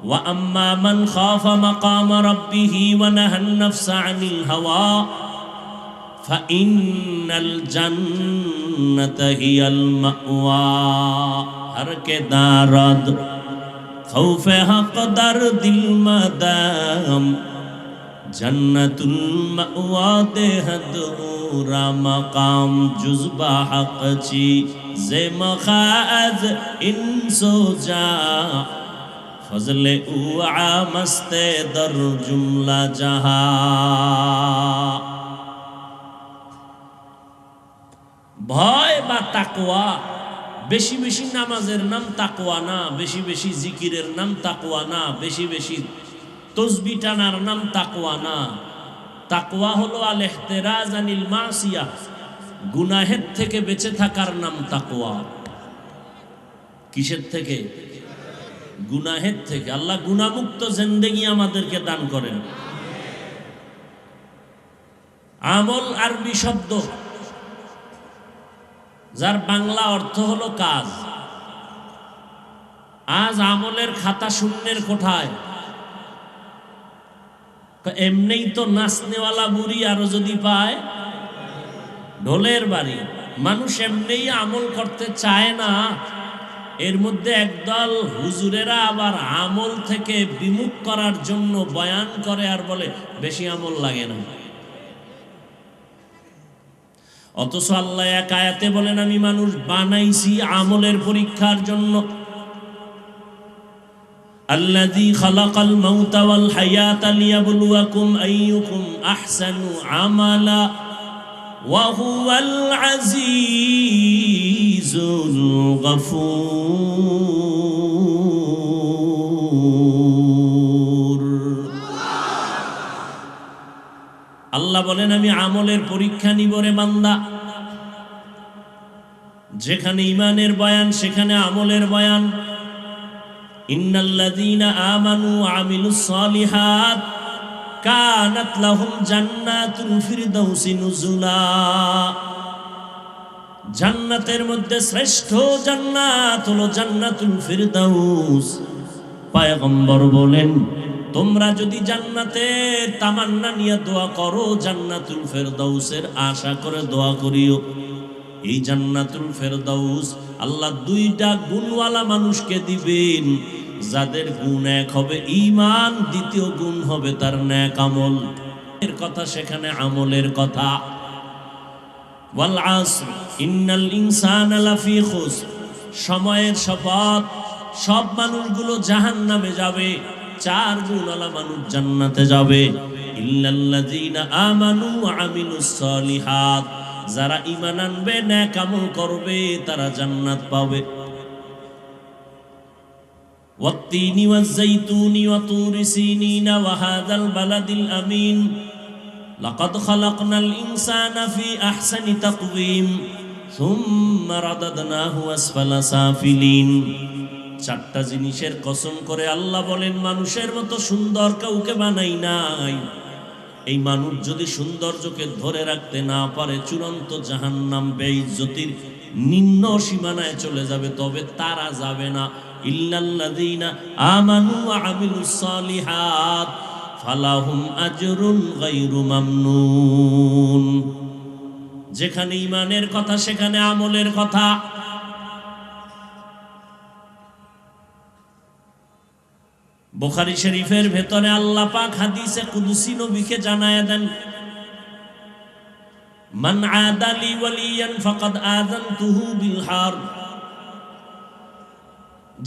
ওয়া আম্মা মান খাফা মাকাম রাব্বিহি ওয়া নাহান নাফসা আনিল হাওয়া ফাইন্নাল জান্নাতা হিয়াল মাওয়া। হর কে দারদ খৌফে হক দরদিল মাদাম জন্নতুল মাওয়া দেহদুরা মাকাম জুজবা হক চি জে মখাজ ইনসো যা ফজলে উ আমস্তে দর জুমলা জাহা। ভয় বা তাকওয়া। বেশি বেশি নামাজের নাম তাকওয়া না, বেশি বেশি জিকিরের নাম তাকওয়া না, বেশি বেশি তসবিহ টানার নাম তাকওয়া না। তাকওয়া হলো আল ইহতিরাজ আনিল মাসিয়া, গুনাহের থেকে বেঁচে থাকার নাম তাকওয়া। কিসের থেকে? গুনাহের থেকে। আল্লাহ গুনাহমুক্ত জিন্দেগি আমাদেরকে দান করেন। আমল আরবি শব্দ, যার বাংলা অর্থ হলো কাজ। আজ আমলের খাতা শূন্যের কোঠায়। এমনিই তো নাচনেওয়ালা বুড়ি আরো যদি পায় ঢোলের বাড়ি। মানুষ এমনিই আমল করতে চায় না, এর মধ্যে একদল হুজুরেরা আবার আমল থেকে বিমুখ করার জন্য বয়ান করে আর বলে বেশি আমল লাগে না। অথচ আল্লাহ এক আয়াতে বলেন, আমি মানুষ বানাইছি আমলের পরীক্ষার জন্য। আল্লাযী খালাকাল মাউতা ওয়াল হায়াতা লিয়াবলুয়াকুম আইয়ুকুম আহসানু আমালা ওয়া হুয়াল আজিজুল গফুর। আল্লাহ বলেন, আমি আমলের পরীক্ষা নিব রে বান্দা। যেখানে ঈমানের বয়ান সেখানে আমলের বয়ান। ইন্নাল্লাযীনা আমানু ওয়া আমিলুস সালিহাত কানাত লাহুম জান্নাতুল ফিরদাউসি নুজুলা। জান্নাতের মধ্যে শ্রেষ্ঠ জান্নাত হলো জান্নাতুল ফিরদাউস। পয়গম্বর বলেন, তোমরা যদি জান্নাতের তামান্না নিয়ে দোয়া করো, জান্নাতুল ফেরদাউসের আশা করে দোয়া করিও। এই জান্নাতুল ফেরদাউস আল্লাহ দুইটা গুণওয়ালা মানুষকে দিবেন, যাদের গুণ এক হবে ঈমান, দ্বিতীয় গুণ হবে তার নেক আমল। এর কথা সেখানে আমলের কথা। ওয়াল আসর ইন্নাল ইনসানা লাফি খুসর। সময়ের শপথ, সব মানুষগুলো জাহান্নামে যাবে, 4 গুণওয়ালা মানুষ জান্নাতে যাবে। ইল্লাল্লাযীনা আমানু ওয়া আমিলুস সলিহাত, যারা ঈমান আনবে, নেক আমল করবে, তারা জান্নাত পাবে। ওয়াত-তিনি ওয়াজ-যাইতুনি ওয়া তুরি সিনিনা ওয়া হাযাল বালাদিল আমিন লাকাদ খালাকনাল ইনসানা ফি আহসানি তাকওয়িম সুম্মা রাদাদনাহু আসফালা সাফিলিন। 4টা জিনিসের কসম করে আল্লাহ বলেন, মানুষের মতো সুন্দর কাউকে বানাই নাই। এই মানুষ যদি সৌন্দর্যকে ধরে রাখতে না পারে, চূড়ান্ত জাহান্নাম, বেইজ্জতির নিম্ন সীমানায় চলে যাবে, তবে তারা যাবে না। ইল্লাল্লাযীনা আমানু ওয়া আমিলুস সলিহাত ফালাহুম আজরুন গায়রু মামনুন। যেখানে ঈমানের কথা সেখানে আমলের কথা। বুখারী শরীফের ভেতরে আল্লাহ পাক হাদিসে কুদসি নবীকে জানায়া দেন, মান আদালি ওয়ালিয়ান ফাকাদ আযানতুহু বিল হারব।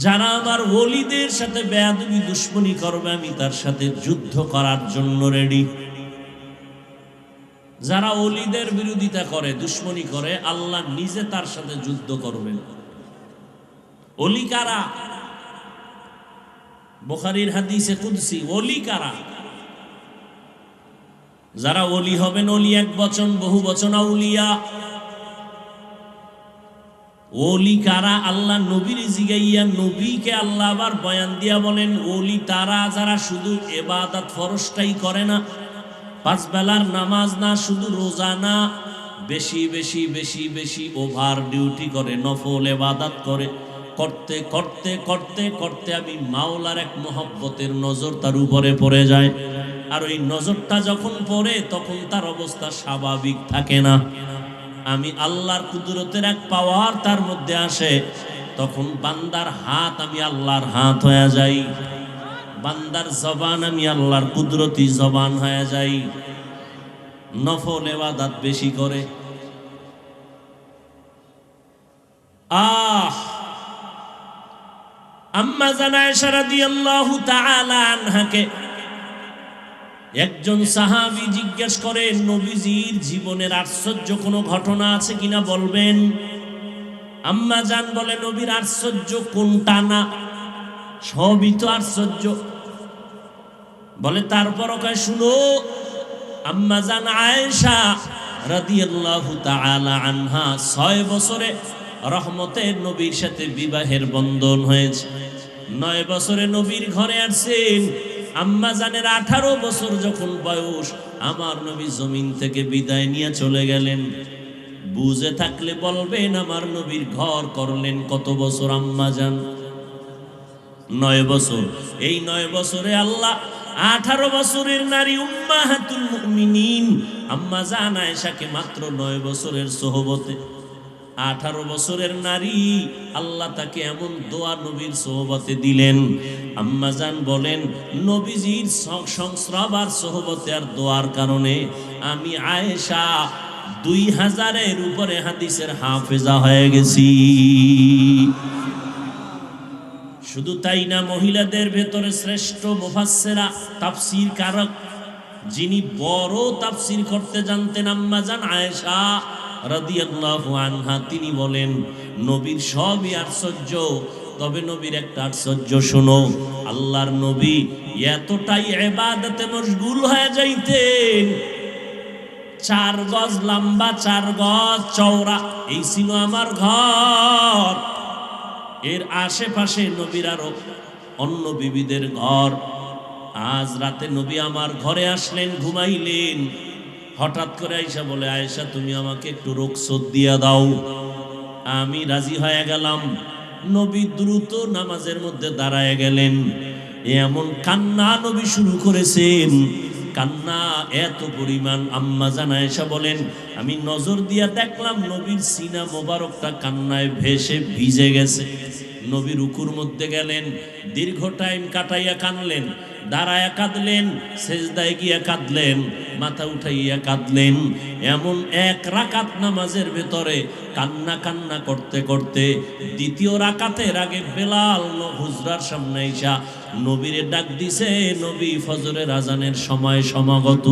যারা আমার ওলিদের সাথে বেয়াদবি দুশমনী করবে, আমি তার সাথে যুদ্ধ করার জন্য রেডি। যারা ওলিদের বিরোধিতা করে, দুশমনী করে, আল্লাহ নিজে তার সাথে যুদ্ধ করবেন। ওলি কারা? বুখারীর হাদিসে কুদসি, ওলি কারা? যারা ওলি হবেন, ওলি এক বচন, বহু বচন আউলিয়া। ওলি কারা? আল্লাহ নবীর জিগাইয়া, নবীকে আল্লাহ আবার বয়ান দিয়া বলেন, ওলি তারা যারা শুধু ইবাদত ফরজটাই করে না, 5 বেলার নামাজ না, শুধু রোজা না, বেশি বেশি বেশি বেশি ওভার ডিউটি করে, নফল ইবাদত করে, করতে করতে করতে করতে আমি মাওলার এক মহব্বতের নজর তার উপরে পড়ে যায়। আর ওই নজরটা যখন পড়ে, তখন তার অবস্থা স্বাভাবিক থাকে না। আমি আল্লাহর কুদরতের এক পাওয়ার তার মধ্যে আসে, তখন বান্দার হাত আমি আল্লাহর হাত হয়ে যাই, বান্দার জবান আমি আল্লাহর কুদরতি জবান হয়ে যাই, নফল ইবাদত বেশি করে। আম্মা জান আয়েশা রাদিয়াল্লাহু তাআলা আনহাকে একজন সাহাবী জিজ্ঞেস করেন, নবীজির জীবনের আশ্চর্য কোনো ঘটনা আছে কিনা বলবেন। আম্মা জান বলে, নবীর আশ্চর্য কোনটা না, সবই তো আশ্চর্য। বলে তারপরও কয়, শুনো। আম্মা জান আয়েশা রাদিয়াল্লাহু তাআলা আনহা 6 বছরে রহমতের নবীর সাথে বিবাহের বন্ধন হয়েছে। 9 বছরে নবীর ঘরে আসছেন। আম্মা জানের 18 বছর যখন বয়স, আমার নবী জমিন থেকে বিদায় নিয়ে চলে গেলেন। বুঝে থাকলে বলবেন, আমার নবীর ঘর করলেন কত বছর? আম্মা জান 9 বছর। এই 9 বছরে আল্লাহ 18 বছরের নারী উম্মাহাতুল মুমিনিন আম্মা জান আয়েশাকে মাত্র 9 বছরের সোহবতে, 18 বছরের নারী আল্লাহ তাকে এমন দোয়া নবীর সোহবতে দিলেন। আম্মা জান বলেন, নবীজির সংস্রব আর সোহবতে আর দোয়ার কারণে আমি আয়েশা 2000-এর উপরে হাদিসের হাফেজা হয়ে গেছি। শুধু তাই না, মহিলাদের ভেতরে শ্রেষ্ঠ মুফাসসিরা, তাফসীর কারক, যিনি বড় তাফসীর করতে জানতেন, আম্মা জান আয়েশা রাদিয়াল্লাহু আনহা, তিনি বলেন, নবীর সবই আশ্চর্য, তবে নবীর একটা আশ্চর্য শোনো। আল্লাহর নবী এতটাই ইবাদতে মশগুল হয়ে যাইতেন, 4 গজ লম্বা, 4 গজ চওড়া, এই ছিল আমার ঘর। এর আশেপাশে নবীর আরো অন্য বিবিদের ঘর। আজ রাতে নবী আমার ঘরে আসলেন, ঘুমাইলেন। হঠাৎ করে আয়েশা বলে, আয়েশা তুমি আমাকে একটু রুখসত দিয়া দাও। আমি রাজি হয়ে গেলাম। নবী দ্রুত নামাজের মধ্যে দাঁড়ায় গেলেন। এমন কান্না নবী শুরু করেছেন, কান্না এত পরিমাণ। আম্মা জান আয়েশা বলেন, আমি নজর দিয়া দেখলাম নবীর সিনা মোবারকটা কান্নায় ভেসে ভিজে গেছে। নবী রুকুর মধ্যে গেলেন, দীর্ঘ টাইম কাটাইয়া কানলেন। দাঁড়ায়া কাঁদলেন, সেজদায় গিয়া কাঁদলেন, মাথা উঠাইয়া কাঁদলেন। এমন এক রাকাত নামাজের ভেতরে কান্না কান্না করতে করতে দ্বিতীয় রাকাতের আগে বেলাল হুজরার সামনে আইসা নবীরে ডাক দিছে, নবী ফজরের আজানের সময় সমাগত।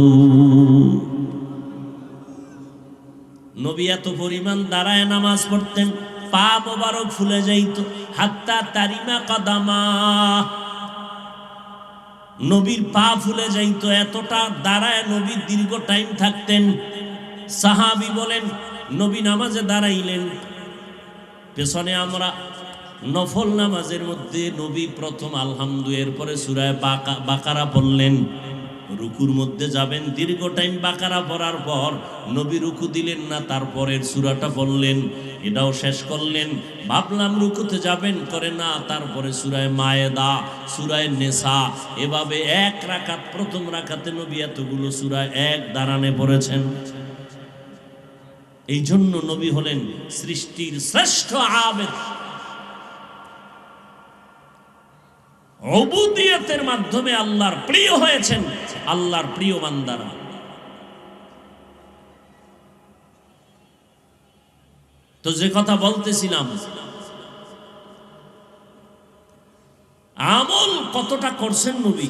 নবী এত পরিমাণ দাঁড়ায় নামাজ পড়তেন, পা মোবারক ফুলে যাইত, হাত্তা তারিমা কাদামা, নবীর পা ফুলে যাইত, এতটা দাঁড়ায় নবী দীর্ঘ টাইম থাকতেন। সাহাবী বলেন, নবী নামাজে দাঁড়াইলেন, পেছনে আমরা নফল নামাজের মধ্যে নবী প্রথম আলহামদু, এরপরে সূরা বাকারা পড়লেন। রুকুর মধ্যে যাবেন, দীর্ঘ টাইম বাকারা পড়ার পর নবী রুকু দিলেন না, তারপরের সূরাটা পড়লেন, এটাও শেষ করলেন। ভাবলাম রুকুতে যাবেন, করে না, তারপরে সূরায়ে মায়েদা, সূরায়ে নেসা, এভাবে এক রাকাত, প্রথম রাকাতে নবী এতগুলো সূরা এক দাঁড়ানে পড়েছেন। এই জন্য নবী হলেন সৃষ্টির শ্রেষ্ঠ আবেদ। উবুদিয়তের মাধ্যমে আল্লাহর প্রিয় হয়েছেন, আল্লাহর প্রিয় বান্দারা। তো যে কথা বলতেছিলাম, আমল কতটা করছেন নবী,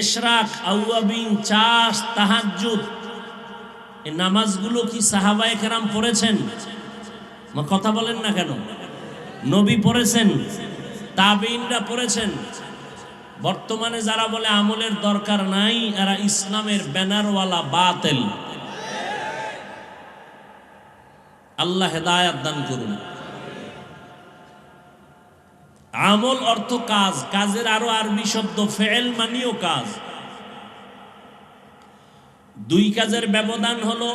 ইশরাক, আওয়াবিন, চাষ, তাহাজ্জুদ, এই নামাজগুলো কি সাহাবায়ে কেরাম পড়েছেন? কথা বলেন না কেন? নবী পড়েছেন, তাবেঈনরা পড়েছেন। বর্তমানে যারা বলে আমলের দরকার নাই, এরা ইসলামের ব্যানারওয়ালা বাতিল। আল্লাহ হেদায়েত দান করুন। আমল অর্থ কাজ, কাজের আরো আরবি শব্দ ফেল মানিও কাজ। দুই কাজের ব্যবধান হলো,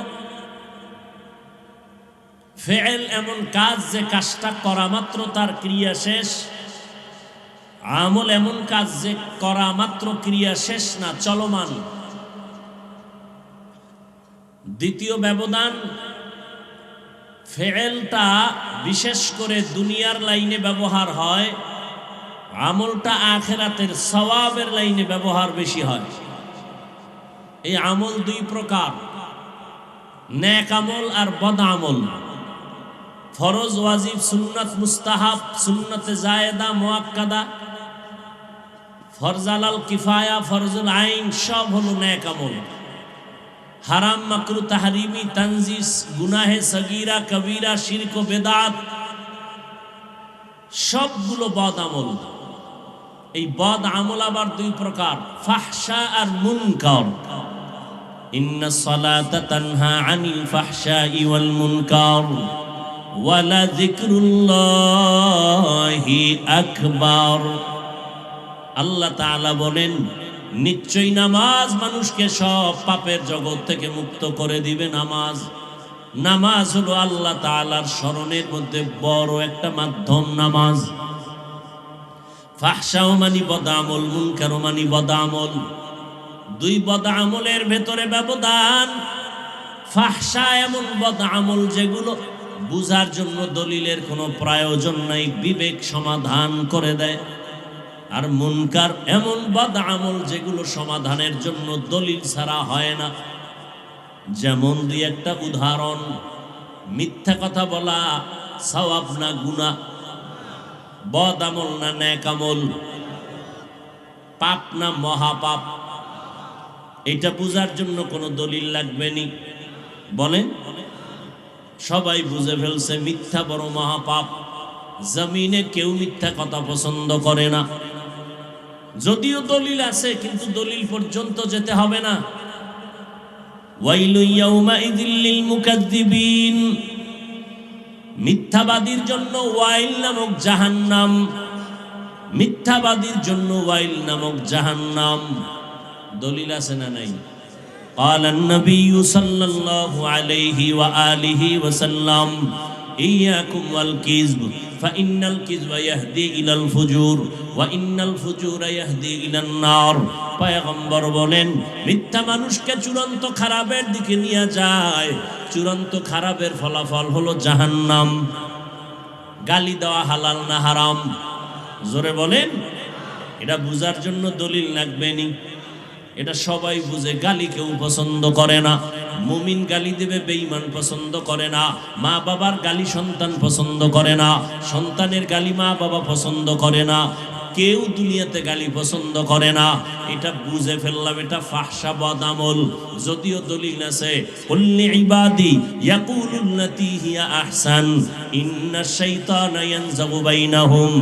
ফেল এমন কাজ যে কাজটা করা মাত্র তার ক্রিয়া শেষ, আমল এমন কাজ যে করা মাত্র ক্রিয়া শেষ না, চলমান। দ্বিতীয় ব্যবধান, ফেলটা বিশেষ করে দুনিয়ার লাইনে ব্যবহার হয়, আমলটা আখিরাতের সওয়াবের লাইনে ব্যবহার বেশি হয়। এই আমল দুই প্রকার, নেক আমল আর বদ আমল। ফরজ, ওয়াজিব, সুন্নাত, মুস্তাহাব, সুন্নতে জায়েদা, মুআক্কাদা, ফরজ আলাল কিফায়া, ফরজুল আইন, সব হলো নেক আমল। হারাম, মাকরু, তাহরিমি, তানজিস, গুনাহে সগীরা, কবিরা, শিরক ও বেদাত, সবগুলো বদ আমল। এই বদ আমল আবার দুই প্রকার, ফাহশা আর মুনকার। ইন্নাস সালাতা তানহা আনিল ফাহশাই ওয়াল মুনকার ওয়ালা যিকরুল্লাহি আকবার। আল্লাহ তাআলা বলেন, নিশ্চয়ই নামাজ মানুষকে সব পাপের জগৎ থেকে মুক্ত করে দিবে। নামাজ হলো আল্লাহ তাআলার স্মরণের মধ্যে বড় একটা মাধ্যম। নামাজ ফাহশাও মানি বদামল, মুনকারও মানি বদামল। দুই বদামলের ভেতরে ব্যবধান। ফাহশা এমন বদামল যেগুলো বুঝার জন্য দলিলের কোনো প্রয়োজন নাই, বিবেক সমাধান করে দেয়। আর মুনকার এমন বদআমল যেগুলো সমাধানের জন্য দলিল ছাড়া হয় না। যেমন দুই একটা উদাহরণ, মিথ্যা কথা বলা সওয়াব না গুনাহ? বদআমল না নেক আমল? পাপ না মহাপাপ? এটা বুঝার জন্য কোনো দলিল লাগবে নি? বলেন, সবাই বুঝে ফেলছে মিথ্যা বড় মহাপাপ। জমিনে কেউ মিথ্যা কথা পছন্দ করে না, যদিও দলিল আছে, কিন্তু দলিল পর্যন্ত যেতে হবে না। ওয়াইলু ইয়াউমাইযিল লিল মুকাজ্জিবিন, মিথ্যাবাদীর জন্য ওয়াইল নামক জাহান্নাম। মিথ্যাবাদীর জন্য ওয়াইল নামক জাহান্নাম। দলিল আছে না নাই? ক্বালান নবিয়্যু সাল্লাল্লাহু আলাইহি ওয়া আলিহি ওয়া সাল্লাম, ইয়াকুম ওয়াল কিযব ফাইন্নাল কিযবা ইয়াহদি ইলাল ফুজুর ওয়া ইন্নাল ফুজুরা ইয়াহদি ইলান নার। পয়গম্বর বলেন, মিথ্যা মানুষকে চূড়ান্ত খারাপের দিকে নিয়ে যায়। চূড়ান্ত খারাপের ফলাফল হলো জাহান্নাম। গালি দেওয়া হালাল না হারাম? জোরে বলেন। এটা বুঝার জন্য দলিল লাগবে নি? এটা সবাই বুঝে। গালি কেউ পছন্দ করে না। মুমিন গালি দেবে, বেঈমান পছন্দ করে না। মা বাবার গালি সন্তান পছন্দ করে না, সন্তানের গালি মা বাবা পছন্দ করে না, কেউ দুনিয়াতে গালি পছন্দ করে না। এটা বুঝে ফেললাম, এটা ফাহশা বদামল। যদিও দলিল আছে, কুল্লি ইবাদি ইয়াকুলুল্লাতী হিয়া আহসান ইন্নাশ শাইতানা ইয়ানযাগু বাইনাহুম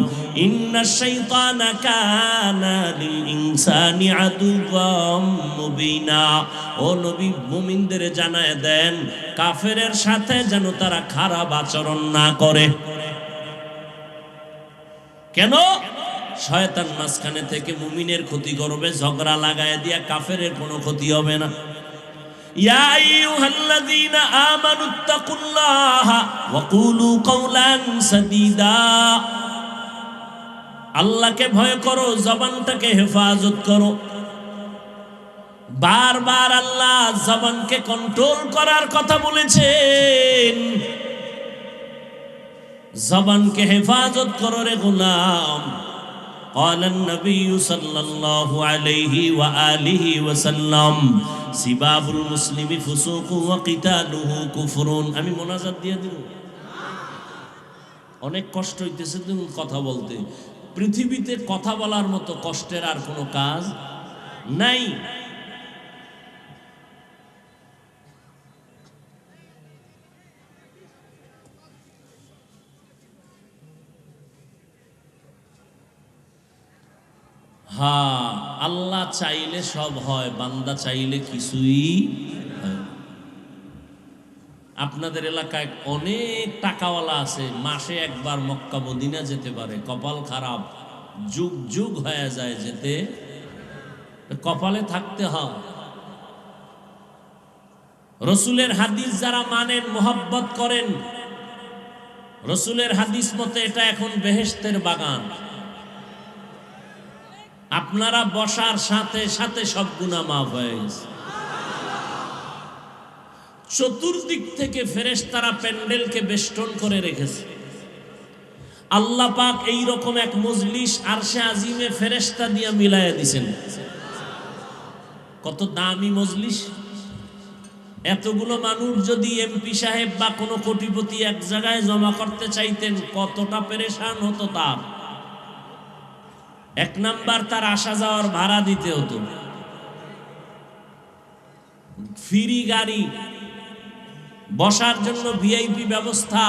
ইন্নাশ শাইতানা কানা লিল ইনসানি আদুওয়াম মুবিনা। ও নবী, মুমিনদের জানায় দেন কাফেরের সাথে যেন তারা খারাপ আচরণ না করে। কেন? শয়তান মাঝখানে থেকে মুমিনের ক্ষতি করবে, ঝগড়া লাগায় দিয়া কাফেরের কোনো ক্ষতি হবে না। ইয়া আইয়ুহাল্লাযীনা আমানুত্তাকুল্লাহা ওয়া কুলু কাওলান সাদীদা। আল্লাহকে ভয় করো, জবানটাকে হেফাজত করো। বারবার আল্লাহ জবানকে কন্ট্রোল করার কথা বলেছেন। জবানকে হেফাজত করো রে গোলাম। قال النبي صلى الله عليه وآله وسلم سباب المسلم فسوق وقتاله كفر। আমি মোনাজাত দিয়ে দিব। অনেক কষ্ট হইতেছে তুমি কথা বলতে। পৃথিবীতে কথা বলার মতো কষ্টের আর কোনো কাজ নাই। হ্যাঁ, আল্লাহ চাইলে সব হয়, বান্দা চাইলে কিছুই হয়। আপনাদের এলাকায় অনেক টাকাওয়ালা আছে, মাসে একবার মক্কা মদিনা যেতে পারে। কপাল খারাপ, যুগ যুগ হয়ে যায় যেতে। কপালে থাকতে হয়। রসুলের হাদিস যারা মানেন, মোহাব্বত করেন, রসুলের হাদিস মতে এটা এখন বেহেশতের বাগান। আপনারা বসার সাথে সাথে সব গুনাহ মাফ হয়ে গেছে। চতুর্দিক থেকে ফেরেশতারা প্যান্ডেলকে বেষ্টন করে রেখেছে। আল্লাহ পাক এইরকম এক মজলিস আরশে আজিমে ফেরেশতা দিয়া মিলাইয়া দিছেন। কত দামি মজলিস! এতগুলো মানুষ যদি এমপি সাহেব বা কোনো কোটিপতি এক জায়গায় জমা করতে চাইতেন, কতটা পেরেশান হতো তার। এক নাম্বার, তার আসা যাওয়ার ভাড়া দিতে হতো, ফ্রি গাড়ি, বসার জন্য ভিআইপি ব্যবস্থা,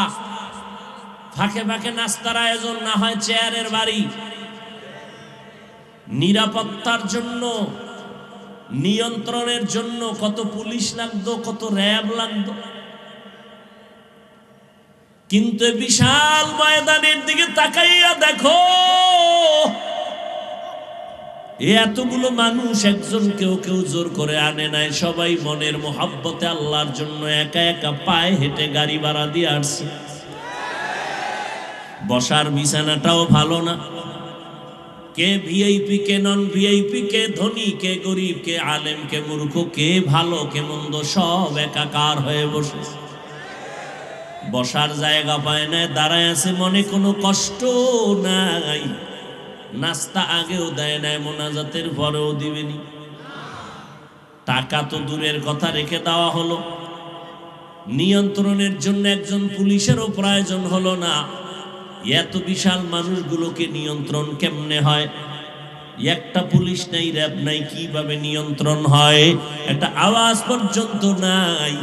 ফাঁকে ফাঁকে নাস্তার আয়োজন, না হয় চেয়ারের বাড়ি, নিরাপত্তার জন্য, নিয়ন্ত্রণের জন্য কত পুলিশ লাগতো, কত র্যাব লাগতো। কিন্তু বিশাল ময়দানের দিকে তাকাইয়া দেখো, এতগুলো মানুষ একজন কেউ কেউ জোর করে আনে নাই, সবাই মনের মোহাব্বতে আল্লাহর জন্য একা একা পায়ে হেঁটে গাড়ি ভাড়া দিয়ে আসছে। বসার বিছানাটাও ভালো না। কে ভিআইপি, কে নন ভিআইপি, কে ধনী, কে গরিব, কে আলেম, কে মূর্খ, কে ভালো, কে মন্দ, সব একাকার হয়ে বসে। বসার জায়গা পায় না, দাঁড়ায় আছে, মনে কোনো কষ্ট নাই। নাস্তা আগেও দেয় নাই, মোনাজাতের পরেও দিবেনি। টাকা তো দূরের কথা, রেখে দেওয়া হলো। নিয়ন্ত্রণের জন্য একজন পুলিশেরও প্রয়োজন হলো না। এত বিশাল মানুষগুলোকে নিয়ন্ত্রণ কেমনে হয়? একটা পুলিশ নাই, র্যাব নাই, কিভাবে নিয়ন্ত্রণ হয়? একটা আওয়াজ পর্যন্ত নাই।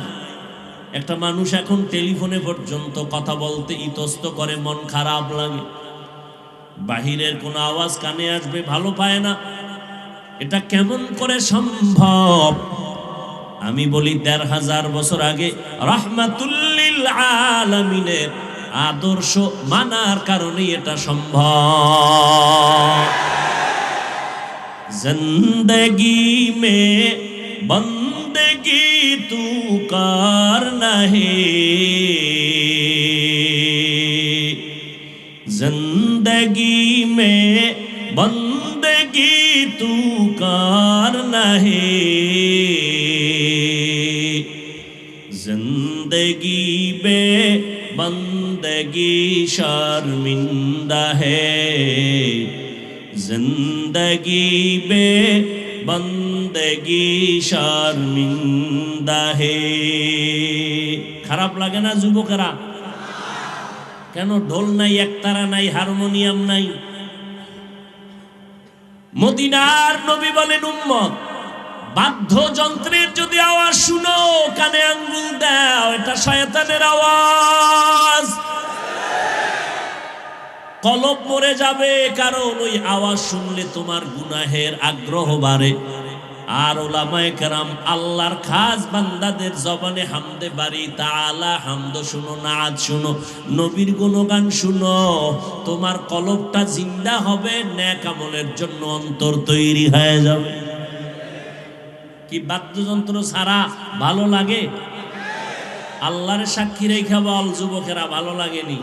একটা মানুষ এখন টেলিফোনে পর্যন্ত কথা বলতে ইতস্ত করে, মন খারাপ লাগে। বাহিরের কোনো আওয়াজ কানে আসবে ভালো পায় না। এটা কেমন করে সম্ভব? আমি বলি ১৫০০ বছর আগে রাহমাতুল লিল আলামিনের আদর্শ মানার কারণে এটা সম্ভব। জিন্দেগি মে বন্দেগি তু করনা হে, जिंदगी में बंदगी तू करना है, जिंदगी में बंदगी शर्मिंदा है, जिंदगी জিন্দগি বে বন্দেগি শর্মিন্দা হে। খারাপ লাগে না যুবকেরা? কেন? ঢোল নাই, একতারা নাই, হারমোনিয়াম নাই। মদিনার নবী বলেন, উম্মত বাদ্যযন্ত্রের যদি আওয়াজ শুনো, কানে আঙ্গুল দাও, এটা শয়তানের আওয়াজ। কলব মরে যাবে, কারণ ওই আওয়াজ শুনলে তোমার গুনাহের আগ্রহ বাড়ে। আর উলামায়ে কেরাম আল্লাহর খাস বান্দাদের জবানে হামদে বাড়ি তাআলা হামদ শুনো, নাত শুনো, নবীর গুণগান শুনো, তোমার কলবটা জিন্দা হবে, নেক আমলের জন্য অন্তর তৈরি হয়ে যাবে। কি বাদ্যযন্ত্র ছাড়া ভালো লাগে? আল্লাহর সাক্ষী রেখা বল যুবকেরা, ভালো লাগেনি?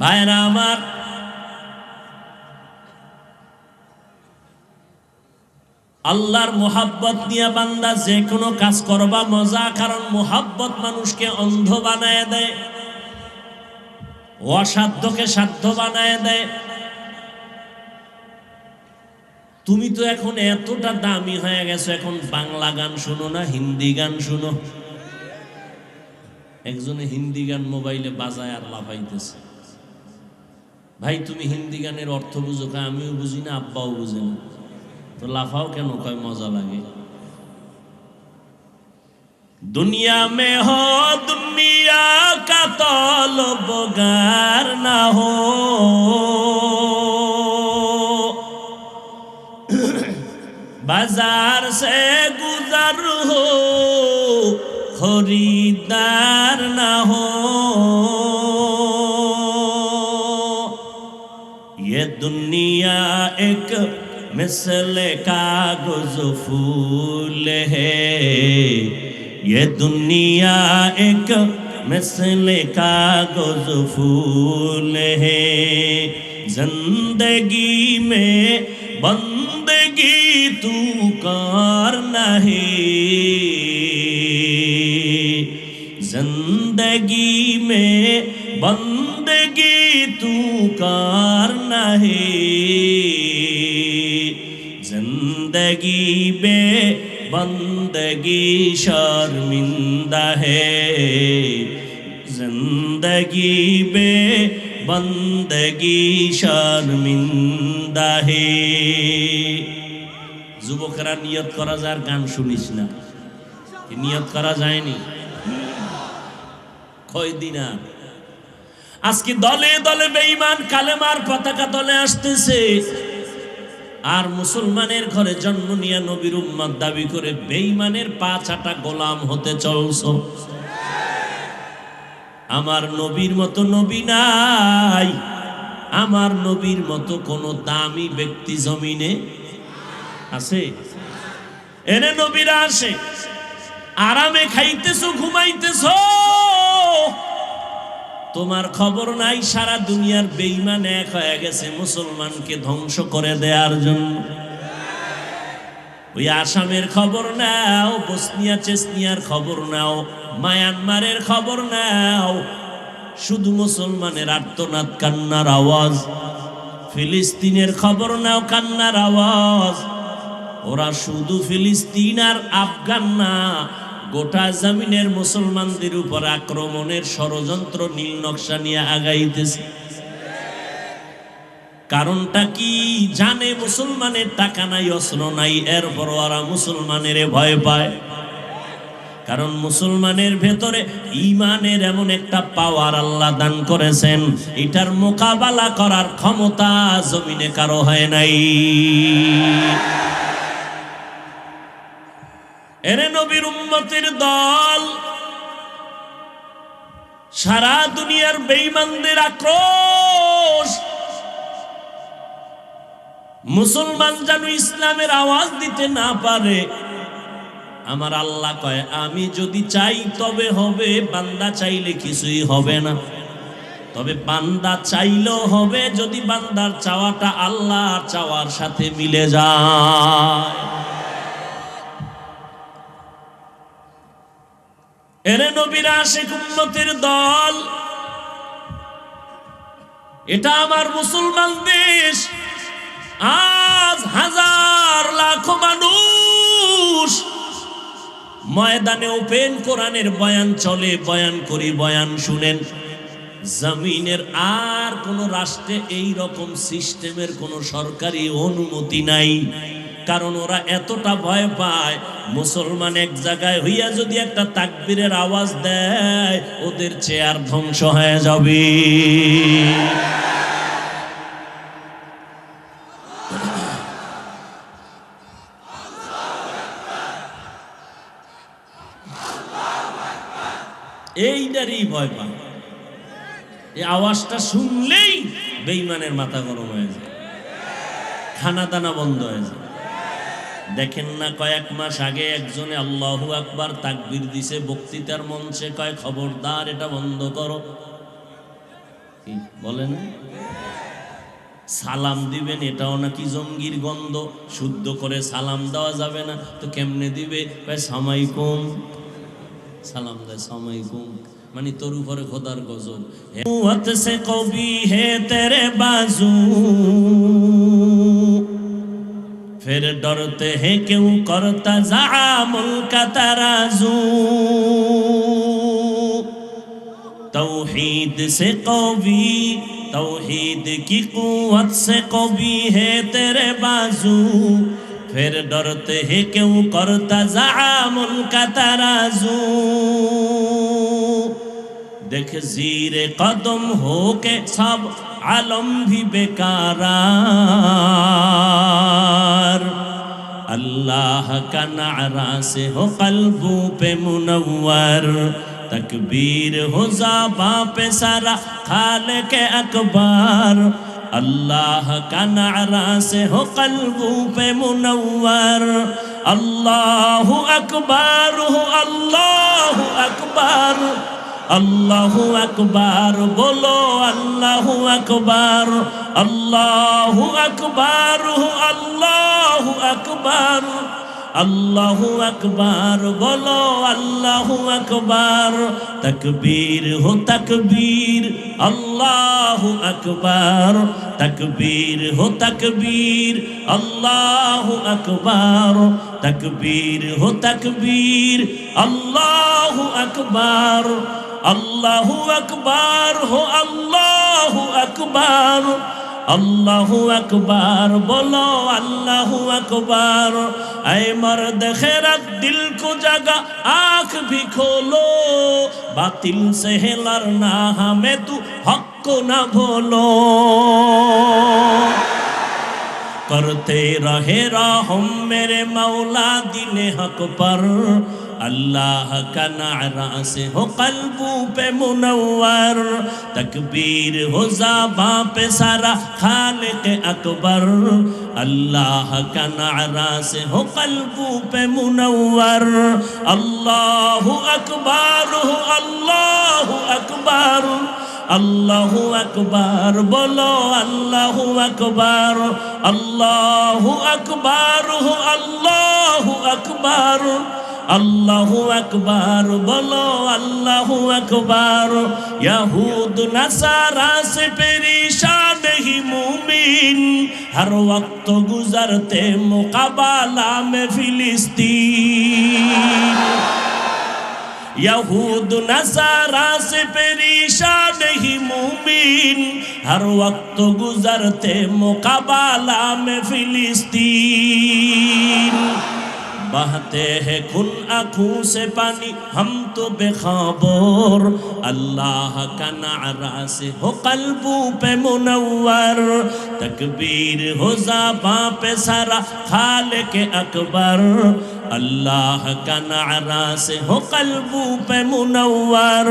ভাইরা আমার, আল্লাহর মোহাব্বত নিয়ে বান্দা যে কোনো কাজ করবা মজা, কারণ মোহাব্বত মানুষকে অন্ধ বানায় দেয়, অসাধ্যকে সাধ্য বানায় দেয়। তুমি তো এখন এতটা দামি হয়ে গেছো, এখন বাংলা গান শুনো না, হিন্দি গান শুনো। একজনে হিন্দি গান মোবাইলে বাজায় আর লাফাইতেছে। ভাই তুমি হিন্দি গানের অর্থ বুঝো? কয় আমিও বুঝি না, আব্বাও বুঝে না। তো লাফাও কেন? কয় মজা লাগে। দুনিয়া মে হো দুনিয়া কা তলবগার না হো, बाजार से गुजर हो खरीदार ना हो। ये दुनिया एक मिसल कागज फूल है, ये दुनिया एक मिसल कागज फूल है। जिंदगी में बंदगी तू करना है, जिंदगी में बंदगी तू करना है। जिंदगी में बंदगी शर्मिंदा है, जिंदगी में बंदगी शर्मिंदा है। যুবকেরা নিয়ত করা যায়, গান শুনিস না। নিয়ত করা যায়নি কয়দিন? আজকে দলে দলে বেঈমান কালেমার পতাকা দলে আসতেছে, আর মুসলমানের ঘরে জন্ম নিয়ে নবীর উম্মত দাবি করে বেঈমানের পা চাটা গোলাম হতে চলছো। আমার নবীর মতো নবী নাই, আমার নবীর মতো কোন দামি ব্যক্তি জমিনে আছে? এনে নবীরা আসে, আরামে খাইতেছো, ঘুমাইতেছো, তোমার খবর নাই সারা দুনিয়ার বেঈমান এক হয়ে গেছে মুসলমানকে ধ্বংস করে দেওয়ার জন্য। ওই আসামের খবর নাও, বসনিয়া চেচনিয়ার খবর নাও, মায়ানমারের খবর নাও, শুধু মুসলমানের আর্তনাদ কান্নার আওয়াজ। ফিলিস্তিনের খবর নাও, কান্নার আওয়াজ। ওরা শুধু ফিলিস্তিন আর আফগান না, গোটা জমিনের মুসলমানদের উপর আক্রমণের ষড়যন্ত্র নীল নকশা নিয়ে আগাইতেছে। কারণটা কি জানে? মুসলমানের টাকা নাই, অস্ত্র নাই, এরপর ওরা মুসলমানের ভয় পায়। কারণ মুসলমানের ভেতরে ঈমানের এমন একটা পাওয়ার আল্লাহ দান করেছেন, এটার মোকাবেলা করার ক্ষমতা জমিনে কারো হয় নাই। এরে নবীর উম্মতের দল সারা দুনিয়ার বেঈমানদের আক্রোশ। মুসলমান যেন ইসলামের আওয়াজ দিতে না পারে। আমার আল্লাহ কয়, আমি যদি চাই তবে হবে, বান্দা চাইলে কিছুই হবে না। তবে বান্দা চাইলেও হবে যদি বান্দার চাওয়াটা আল্লাহর চাওয়ার সাথে মিলে যায়। এরে নবীর আশিক উম্মতের দল এটা আমার মুসলমান দেশ। আজ হাজার লাখো মানুষ ময়দানে ওপেন কোরআনের বয়ান চলে, বয়ান করি, বয়ান শুনেন। জমিনের আর কোন রাষ্ট্রে এই রকম সিস্টেমের কোন সরকারি অনুমতি নাই, কারণ ওরা এতটা ভয় পায় মুসলমান এক জায়গায় হইয়া যদি একটা তাকবীরের আওয়াজ দেয় ওদের চেয়ার ধ্বংস হয়ে যাবে। এইটারই ভয় পায়, এই আওয়াজটা শুনলেই বেঈমানের মাথা গরম হয়ে যায়, খানা দানা বন্ধ হয়ে যায়। দেখেন না, কয়েক মাস আগে একজনে আল্লাহু আকবার তাকবীর দিছে বক্তৃতার মঞ্চে, কয় খবরদার এটা বন্ধ করো। কি বলে না, সালাম দিবেন এটাও নাকি জঙ্গির গন্ধ, শুদ্ধ করে সালাম দেওয়া যাবে না। তো কেমনে দিবে, কয় সামাইকুম, সালাম দেয় সামাইকুম, মানে তোর উপরে খোদার গজব। কুওয়াত সে কবি হে তেরে বাজু, फिर डरते हैं क्यों करता ज़ामुल का तराजू। तौहीद से कवी, तौहीद की कुव्वत से कवी है तेरे बाजू, फिर डरते हैं क्यों करता ज़ामुल का तराजू। देख ज़ीरे कदम हो के सब आलम भी बेकारार, अल्लाह का नारा से हो कल्बों पे मुनव्वर, तकबीर हो ज़बां पे सारा खालिक अकबर, अल्लाह का नारा से हो कल्बों पे मुनव्वर। अल्लाहु अकबर हो, अल्लाहु अकबर, अल्लाहु अकबर बोलो, अल्लाहु अकबर, अल्लाहु अकबर हो, अल्लाहु अकबर, अल्लाहु अकबर बोलो, अल्लाहु अकबर। तकबीर हो तकबीर, अल्लाहु अकबर, तकबीर हो तकबीर, अल्लाहु अकबर, तकबीर हो तकबीर, अल्लाहु अकबर, अल्लाहु अकबर हो, अल्लाहु अकबर, अल्लाहु अकबर बोलो, अल्लाहु अकबर। ऐ मर्द खैरत दिल को जगा आँख भी खोलो, बातिल से है लड़ना हमें तू हक को न भूलो। करते रहे रहम मेरे मौला दिले हक पर, अल्लाह का नारा से हो कल्बों पे मुनव्वर, तकबीर हो ज़बां पे सारा खालिक अकबर, अल्लाह का नारा से हो कल्बों पे मुनव्वर। अल्लाहु अकबर हो, अल्लाहु अकबर, अल्लाहु अकबर बोलो, अल्लाहु अकबर, अल्लाहु अकबर हो, अल्लाहु अकबर, अल्लाहु अकबर बोलो, अल्लाहु अकबर। यहूद नसारा से परेशान ही मुमिन, हर वक्त गुजरते मुकाबला में फिलिस्तीन। यहूद नसारा से परेशान ही मुमिन, हर वक्त गुजरते मुकाबला में फिलिस्तीन। बहते हैं खून आँखों से पानी हम तो बेखबर, अल्लाह का नारा से हो कल्बों पे मुनव्वर, तकबीर हो ज़बां पे सारा खालिक अकबर, अल्लाह का नारा से हो कल्बों पे मुनव्वर।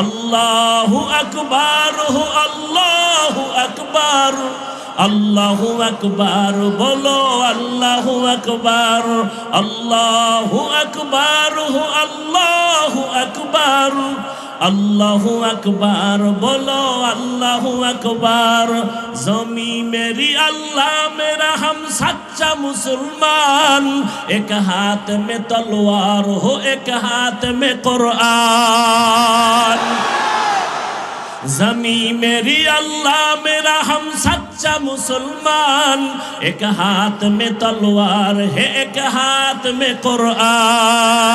अल्लाहु अकबर हो, अल्लाहु अकबर, अल्लाहु अकबर बोलो, अल्लाहु अकबर, अल्लाहु अकबर हो, अल्लाहु अकबर, अल्लाहु अकबर बोलो, अल्लाहु अकबर। ज़मी मेरी अल्लाह मेरा हम सच्चा मुसलमान, एक हाथ में तलवार हो, एक हाथ में कुरान। ज़मी मेरी अल्लाह मेरा हम सच्चा मुसलमान, एक हाथ में तलवार है एक हाथ में कुरान।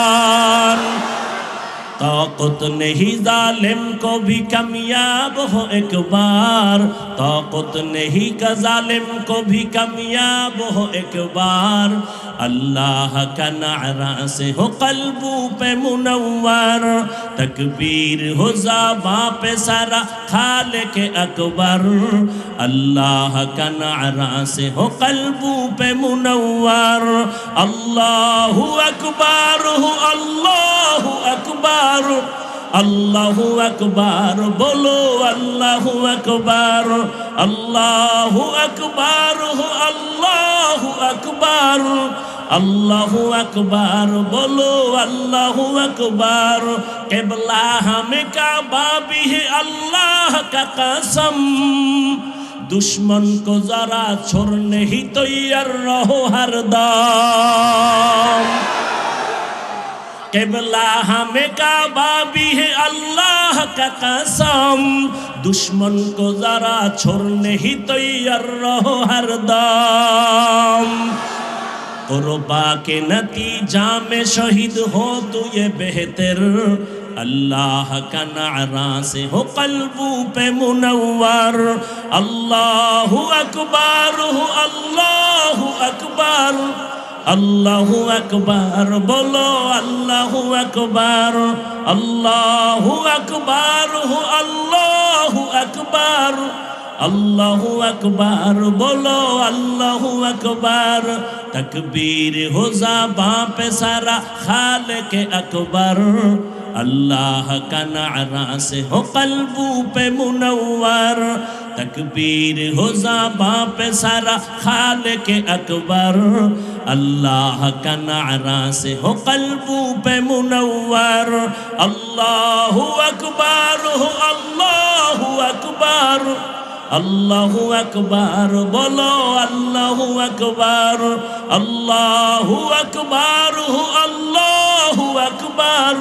ताकत नहीं जालिम को भी कामयाब हो एक बार, ताकत नहीं का जालिम को भी कामयाब हो एक बार। अल्लाह का नारा से हो कल्बू पे मुनव्वर, तकबीर हो ज़बां पे सारा खालिक अकबर। अल्लाह का नारा से हो कल्बू पे मुनव्वर। अल्लाहु अकबर हो अल्लाहु अकबर, अल्लाहु अकबर बोलो अल्लाहु अकबर। अल्लाहु अकबर हो अल्लाहु अकबर, अल्लाहु अकबर बोलो अल्लाहु अकबर। क़िबला हमें काबा भी है अल्लाह का कसम, दुश्मन को जरा छोड़ने ही तैयार रहो हरदम। क़िबला हमें काबा भी है अल्लाह का कसम, दुश्मन को जरा छोड़ने ही तैयार रहो हरदम। कुर्बा के नतीजा में शहीद हो तो ये बेहतर, अल्लाह का नारा से हो कल्बू पे मुनव्वर। अल्लाहु अकबर हो अल्लाहु अकबर, अल्लाहु अकबर बोलो अल्लाहु अकबर। अल्लाहु अकबर हो अल्लाहु अकबर, अल्लाहु अकबर बोलो अल्लाहु अकबर। तकबीर हो ज़बां पे सारा खालिक अकबर, अल्लाह का नारा से हो कल्बू पे मुनव्वर। तकबीर हो ज़बां पे सारा खालिक अकबर, अल्लाह का नारा से हो कल्बू पे मुनव्वर। अल्लाहु अकबर हो अल्लाहु अकबर, अल्लाहु अकबर बोलो अल्लाहु अकबर। अल्लाहु अकबर हो अल्लाहु अकबर,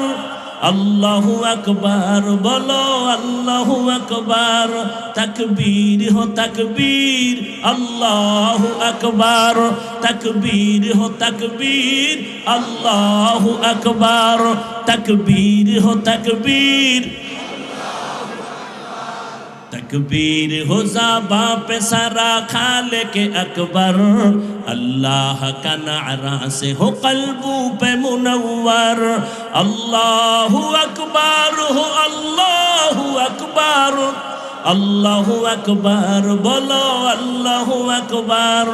अल्लाहु अकबर बोलो अल्लाहु अकबर। तकबीर हो तकबीर अल्लाहु अकबर, तकबीर हो तकबीर अल्लाहु अकबर, तकबीर हो तकबीर। तकबीर हो ज़बां पे सारा खालिक अकबर, अल्लाह का नारा से हो कल्बू पे मुनव्वर। अल्लाहु अकबर हो अल्लाहु अकबर, अल्लाहु अकबर बोलो अल्लाहु अकबर।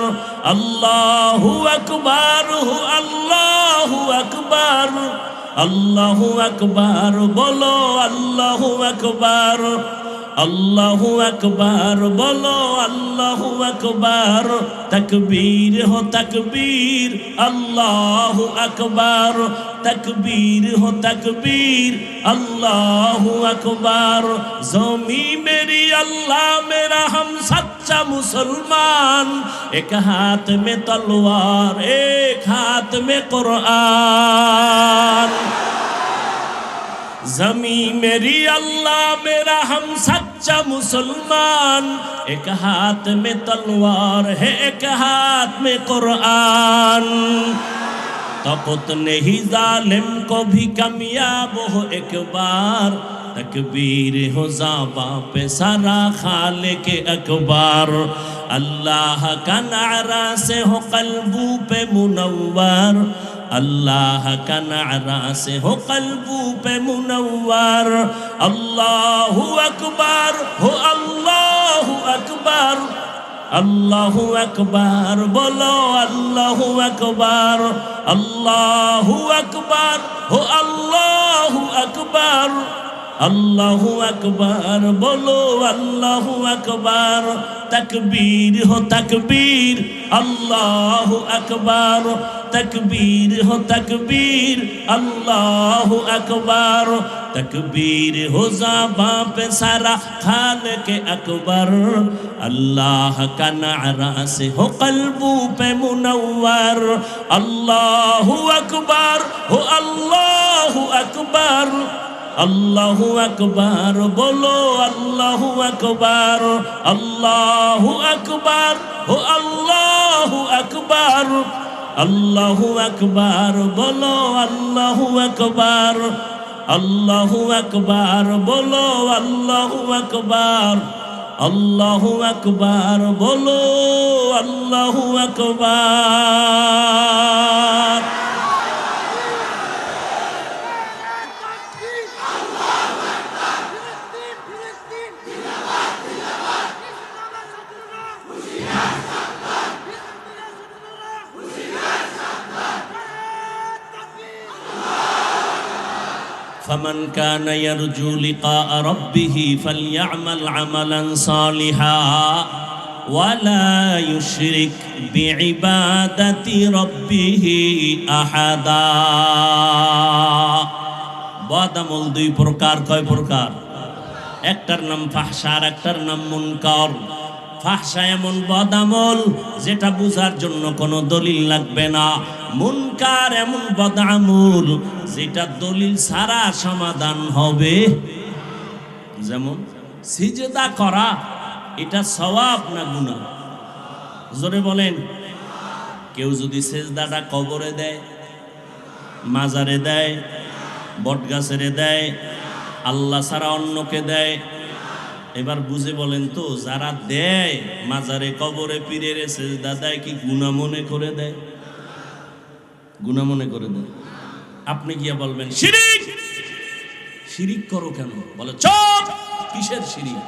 अल्लाहु अकबर हो अल्लाहु अकबर, अल्लाहु अकबर बोलो अल्लाहु अकबर। अल्लाहु अकबर बोलो अल्लाहु अकबर। तकबीर हो तकबीर अल्लाहु अकबर, तकबीर हो तकबीर अल्लाहु अकबर। ज़मी मेरी अल्लाह मेरा हम सच्चा मुसलमान, एक हाथ में तलवार एक हाथ में कुरान। ज़मी मेरी अल्लाह मेरा हम सच्चा मुसलमान, एक हाथ में तलवार है एक हाथ में कुरान। ताकत नहीं जालिम को भी कामयाब हो एक बार, तकबीर हो ज़बां पे सारा खालिक अकबर। अल्लाह का नारा से हो कल्बू पे मुनव्वर, अल्लाह का नारा से हो कल्बू पे मुनव्वर। अल्लाहु अकबर हो अल्लाहु अकबर, अल्लाहु अकबर बोलो अल्लाहु अकबर। अल्लाहु अकबर हो अल्लाहु अकबर, अल्लाहु अकबर बोलो अल्लाहु अकबर। तकबीर हो तकबीर अल्लाहु अकबर, तकबीर हो तकबीर अल्लाहु अकबर। तकबीर हो ज़बां पे सारा खालिक अकबर, अल्लाह का नारा से हो कल्बू पे मुनव्वर। अल्लाहु अकबर हो अल्लाहु अकबर, আল্লাহু আকবার, বলো আল্লাহু আকবার, আল্লাহু আকবার, ও আল্লাহু আকবার, আল্লাহু আকবার, বলো আল্লাহু আকবার, আল্লাহু আকবার, বলো আল্লাহু আকবার, আল্লাহু আকবার, বলো আল্লাহু আকবার। فمن كان يرجو لقاء ربه فليعمل عملا صالحا ولا يشرك بعبادة ربه أحدا। বদামল দুই প্রকার, কয় প্রকার? একটার নাম ফাহশা আর একটার নাম মুনকার। ফাহশা এমন বদামল যেটা বুঝার জন্য কোনো দলিল লাগবে না। মুনকার এমন বদামল যেটা দলিল ছাড়া সমাধান হবে। যেমন সিজদা করা, এটা সওয়াব না গুনাহ? জোরে বলেন। কেউ যদি সিজদাটা কবরে দেয়, মাজারে দেয়, বটগাছেরে দেয়, আল্লাহ ছাড়া অন্যকে দেয়, এবার বুঝে বলেন তো, যারা দেয় মাজারে কবরে পীরের সিজদা দেয়, কি গুনাহ মনে করে দেয়? গুনাহ মনে করে দেয়। আপনি গিয়া বলবেন শিরিক। শিরিক করো কেন? বলে চুপ। কিসের শিরিক?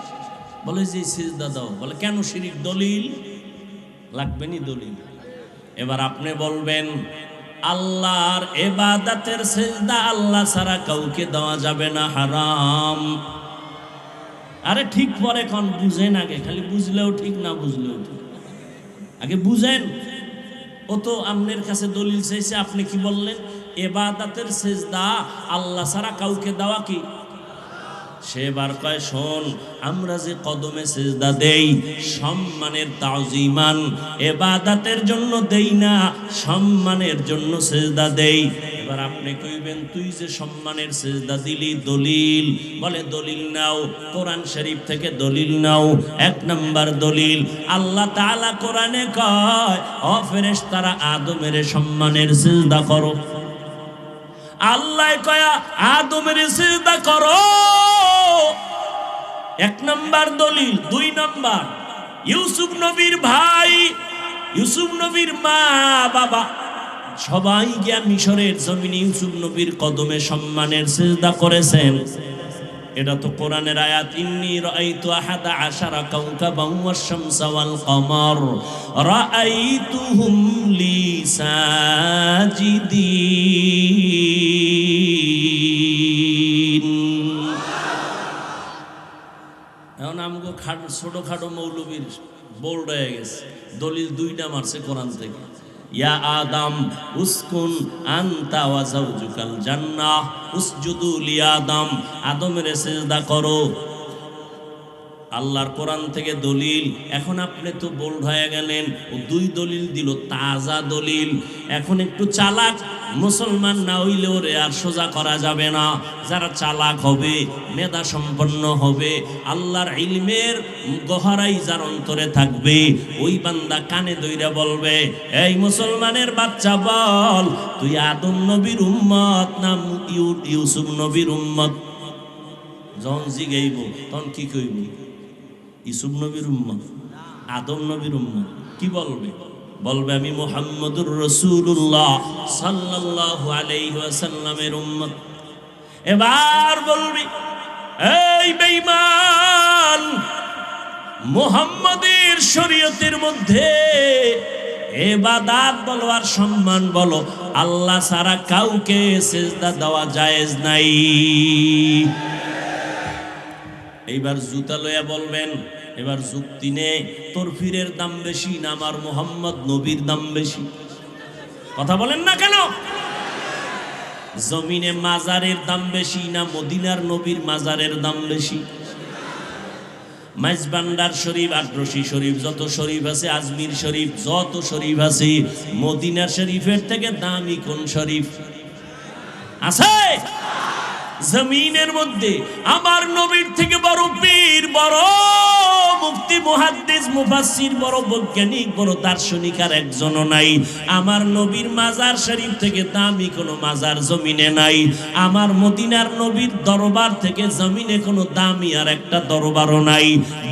বলে যে সিজদা দাও। বলে কেন শিরিক? দলিল লাগবে নি দলিল। এবার আপনি বলবেন আল্লাহর ইবাদতের সিজদা আল্লাহ ছাড়া কাউকে দেওয়া যাবে না, হারাম। আরে ঠিক পরে কোন বুঝেন, আগে খালি বুঝলেও ঠিক না বুঝলেও ঠিক, আগে বুঝেন। ও তো আপনার কাছে দলিল চাইছে, আপনি কি বললেন? ইবাদতের সিজদা আল্লাহ ছাড়া কাউকে দেওয়া কি? সে এবার কয় শোন, আমরা যে কদমে সিজদা দেই সম্মানের তাওজিমান, ইবাদতের জন্য দেই না, সম্মানের জন্য সিজদা দেই। এবার আপনি কইবেন তুই যে সম্মানের সিজদা দিলি, দলিল? বলে দলিল নাও, কোরআন শরীফ থেকে দলিল নাও। এক নাম্বার দলিল, আল্লাহ তাআলা কোরআনে কয় ও ফেরেশতারা আদমের সম্মানের সিজদা করো। আল্লাহ কয় আদমের সিজদা করো, এক নাম্বার দলিল। দুই নাম্বার, ইউসুফ নবীর ভাই, ইউসুফ নবীর মা বাবা সবাই গিয়া মিশরের জমিনে ইউসুফ নবীর কদমে সম্মানের সিজদা করেছেন। এটা তো কোরআনের আয়াত। ইন্নী রাআইতু আহাদা আশারা কাওকাবান ওয়াশ-শামসা ওয়াল কমার রাআইতুহুম লি সাজিদিন। এখন আমগো ছোটখাটো মৌলবীর বোল্ড হয়ে গেছে, দলিল দুইটা মারছে কোরআন থেকে। ইয়া আদম উসকুন আনতা ওয়া যাওজুকাল জান্নাহ উসজুদু লি আদম, আদমের সিজদা করো। আল্লাহর কোরআন থেকে দলিল। এখন আপনি তো বোল্ড হয়ে গেলেন, ও দুই দলিল দিল, তাজা দলিল। এখন একটু চালাক মুসলমান না হইলে ওরে আর সোজা করা যাবে না। যারা চালাক হবে, মেধা সম্পন্ন হবে, আল্লাহর ইলমের গহরাই যার অন্তরে থাকবে, ওই বান্দা কানে দইরা বলবে, এই মুসলমানের বাচ্চা বল, তুই আদম নবীর উম্মত না ইউসুফ নবীর উম্মত? যখন জিগাইব তখন কি কইব? ইউসুফ নবীর উম্মত, আদম নবীর উম্মত। কি বলবে? বলবে আমি মুহাম্মদুর রাসূলুল্লাহ সাল্লাল্লাহু আলাইহি ওয়াসাল্লামের উম্মত। এবার বলবি, এই বেঈমান, মুহাম্মাদের শরীয়তের মধ্যে ইবাদত বলো আর সম্মান বলো, আল্লাহ ছাড়া কাউকে সিজদা দেওয়া জায়েজ নাই। এইবার জুতা লইয়া বলবেন, এবার যুক্তি নে, তোর পীরের দাম বেশি না আমার মুহাম্মদ নবীর দাম বেশি? কথা বলেন না কেন? জমিনে মাজারের দাম বেশি না মদিনার নবীর মাজারের দাম বেশি? মাইজবান্ডার শরীফ, আটরশি শরীফ, যত শরীফ আছে, আজমির শরীফ, যত শরীফ আছে, মদিনা শরীফের থেকে দামি কোন শরীফ আছে? জমিনের মধ্যে আমার নবীর থেকে বড় পীর, বড় মুফতি, মুহাদ্দিস, মুফাসসির, বড় বৈজ্ঞানিক, বড় দার্শনিক আর একজনও নাই। আমার নবীর মাজার শরীফ থেকে দামি কোনো মাজার জমিনে নাই। আমার মদিনার নবীর দরবার থেকে জমিনে কোনো দামি আর একটা দরবারও নাই।